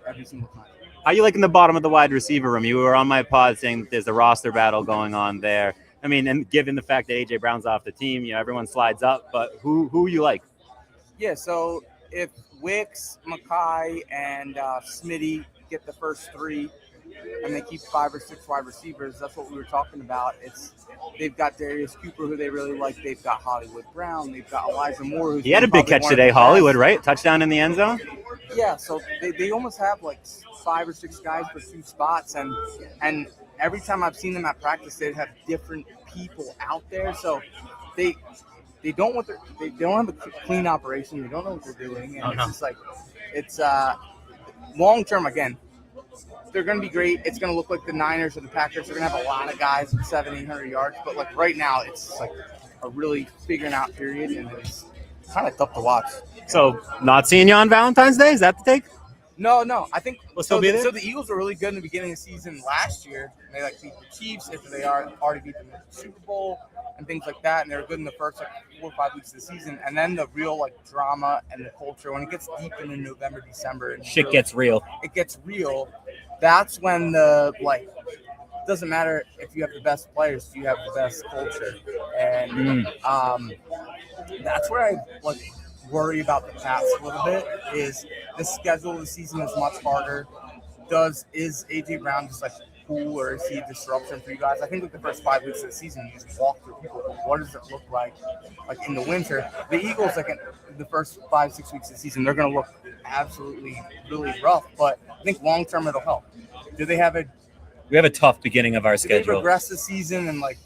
every single time. How you liking the bottom of the wide receiver room? You were on my pod saying that there's a roster battle going on there. I mean, and given the fact that AJ Brown's off the team, you know, everyone slides up. But who you like? Yeah, so if Wicks, Mackay, and Smitty get the first 3, and they keep 5 or 6 wide receivers, that's what we were talking about. They've got Darius Cooper, who they really like. They've got Hollywood Brown. They've got Elijah Moore. Who's He had a big catch today, Hollywood, right? Touchdown in the end zone. Yeah, so they almost have like 5 or 6 guys for 2 spots, and every time I've seen them at practice, they have different people out there. So they don't have a clean operation. They don't know what they're doing, and it's just like it's long term. Again, they're going to be great. It's going to look like the Niners or the Packers. They're going to have a lot of guys with 700-800 yards, but like right now, it's like a really figuring out period, and it's kind of tough to watch. So not seeing you on Valentine's Day? Is that the take? No. I think We'll still be there? So the Eagles were really good in the beginning of the season last year. They like beat the Chiefs after they already beat them in the Super Bowl and things like that. And they were good in the first like 4 or 5 weeks of the season. And then the real like drama and the culture, when it gets deep into November, December, and Shit gets real. It gets real. That's when the like doesn't matter if you have the best players, you have the best culture, and that's where I like worry about the Pats a little bit. Is the schedule of the season is much harder. Is AJ Brown just like cool, or is he a disruption for you guys? I think like the first 5 weeks of the season, you just walk through people. What does it look like in the winter? The Eagles, like in the first 5-6 weeks of the season, they're going to look absolutely really rough. But I think long term it'll help. Do they have We have a tough beginning of our do they schedule. progress this season and like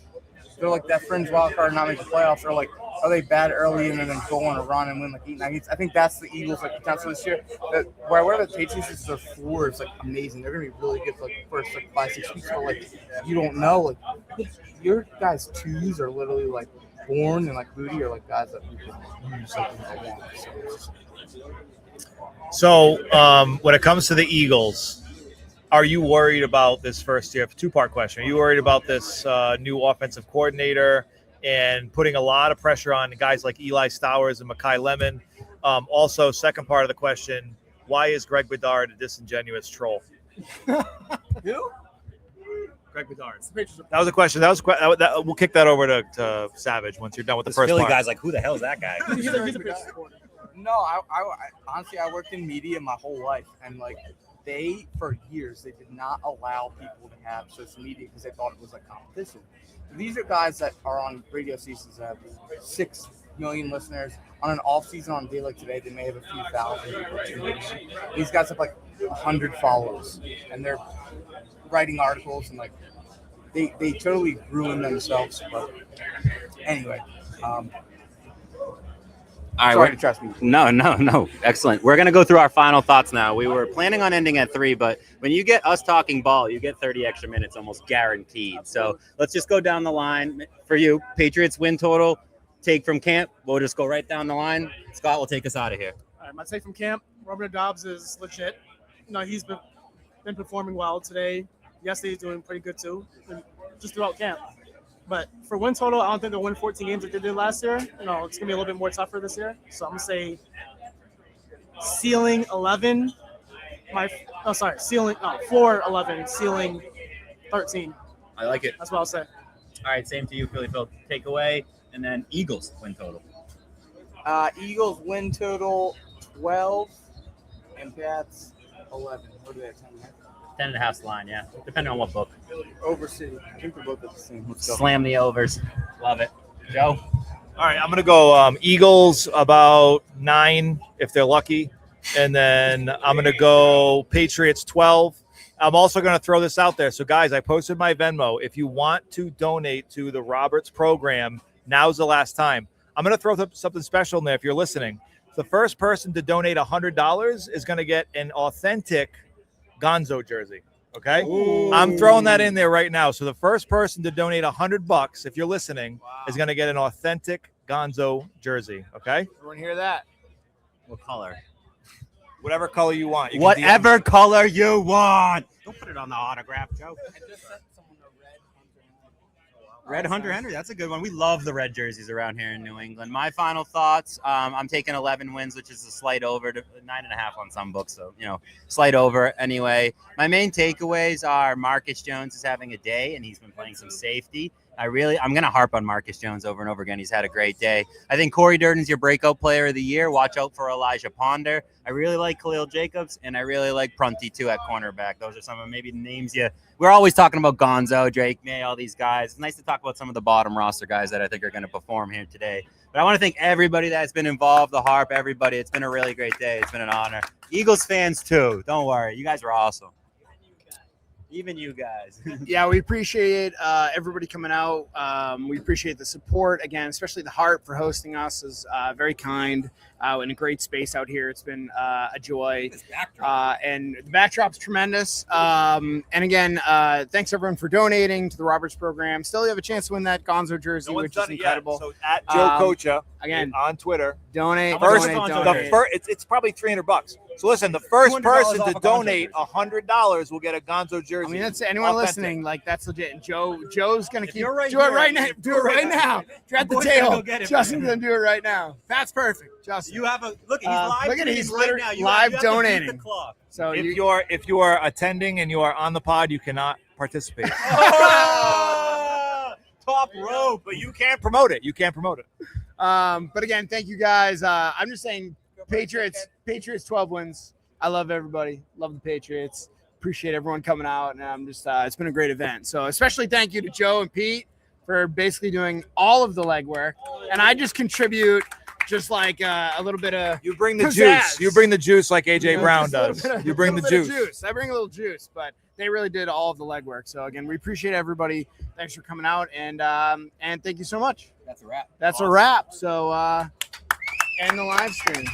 they're like that fringe wild card, not make the playoffs, or like are they bad early and then go on a run and win like 8-9 games? I think that's the Eagles like potential this year. Wherever the Patriots is, their floor is like amazing. They're gonna be really good for like the first like 5-6 weeks. But like you don't know, like your guys' twos are literally like Bourne and like Booty are like guys that we can use like in the one. So when it comes to the Eagles, are you worried about this first year? 2-part question. Are you worried about this new offensive coordinator and putting a lot of pressure on guys like Eli Stowers and McKone Lemon? Also, second part of the question, why is Greg Bedard a disingenuous troll? Who? Greg Bedard. That was a question. We'll kick that over to Savage once you're done with the first Philly part. guy's like, who the hell is that guy? No, I honestly I worked in media my whole life, and like for years they did not allow people to have social media because they thought it was like competition. These are guys that are on radio stations that have 6 million listeners. On an off season on a day like today, they may have a few thousand. These guys have like 100 followers, and they're writing articles and like they totally ruin themselves. But anyway, All right, sorry to trust me. No. Excellent. We're going to go through our final thoughts now. We were planning on ending at 3, but when you get us talking ball, you get 30 extra minutes almost guaranteed. So let's just go down the line. For you, Patriots win total, take from camp. We'll just go right down the line. Scott will take us out of here. All right, my take from camp, Romeo Doubs is legit. He's been performing well today. Yesterday he's doing pretty good too, just throughout camp. But for win total, I don't think they'll win 14 games like they did last year. It's going to be a little bit more tougher this year. So I'm going to say ceiling 11. Floor 11, ceiling 13. I like it. That's what I'll say. All right, same to you, Philly Phil. Takeaway, and then Eagles win total. Eagles win total 12 and Pats 11. What do they have? 10.5's line, yeah. Depending on what book. Over City. I think they're both at the same. Let's go. Slam the overs. Love it. Joe? All right, I'm going to go Eagles about 9 if they're lucky. And then I'm going to go Patriots 12. I'm also going to throw this out there. So, guys, I posted my Venmo. If you want to donate to the Roberts program, now's the last time. I'm going to throw something special in there if you're listening. The first person to donate $100 is going to get an authentic Gonzo jersey. Okay. Ooh. I'm throwing that in there right now. So the first person to donate $100, if you're listening, is going to get an authentic Gonzo jersey. Okay. Everyone hear that? What color? Whatever color you want. You can Whatever color you want. Don't put it on the autograph, Joe. Red Hunter Henry, that's a good one. We love the red jerseys around here in New England. My final thoughts, I'm taking 11 wins, which is a slight over to 9.5 on some books. So, slight over anyway. My main takeaways are Marcus Jones is having a day, and he's been playing some safety. I'm going to harp on Marcus Jones over and over again. He's had a great day. I think Corey Durden's your breakout player of the year. Watch out for Elijah Ponder. I really like Khalil Jacobs, and I really like Prunty, too, at cornerback. Those are some of maybe the names we're always talking about Gonzo, Drake May, all these guys. It's nice to talk about some of the bottom roster guys that I think are going to perform here today. But I want to thank everybody that's been involved, the harp, everybody. It's been a really great day. It's been an honor. Eagles fans, too. Don't worry. You guys were awesome. Even you guys. Yeah, we appreciate everybody coming out. We appreciate the support, again, especially the Heart for hosting us. Is very kind in a great space out here. It's been a joy. And the backdrop's tremendous. And again, thanks everyone for donating to the Roberts program. Still, you have a chance to win that Gonzo jersey, which is incredible. So at Joe Kocha, again, on Twitter, donate. It's probably $300. So listen, the first person to donate $100 will get a Gonzo jersey. I mean, that's anyone listening. Like, that's legit. And Joe's gonna do it right now. Do it right now. Grab the tail. Justin's gonna do it right now. That's perfect. Justin, you have a look. He's live. Look at he's right literally now. You live have donating. So if you are attending and you are on the pod, you cannot participate. Top rope, but you can't promote it. But again, thank you guys. I'm just saying, Patriots 12 wins. I love everybody. Love the Patriots. Appreciate everyone coming out, and I'm just it's been a great event. So especially thank you to Joe and Pete for basically doing all of the legwork, and I just contribute just like a little bit of you bring the pizzazz. juice. You bring the juice like AJ Brown does. You bring the juice. I bring a little juice, but they really did all of the legwork. So again, we appreciate everybody. Thanks for coming out, and thank you so much. That's a wrap. That's a wrap. So end the live stream.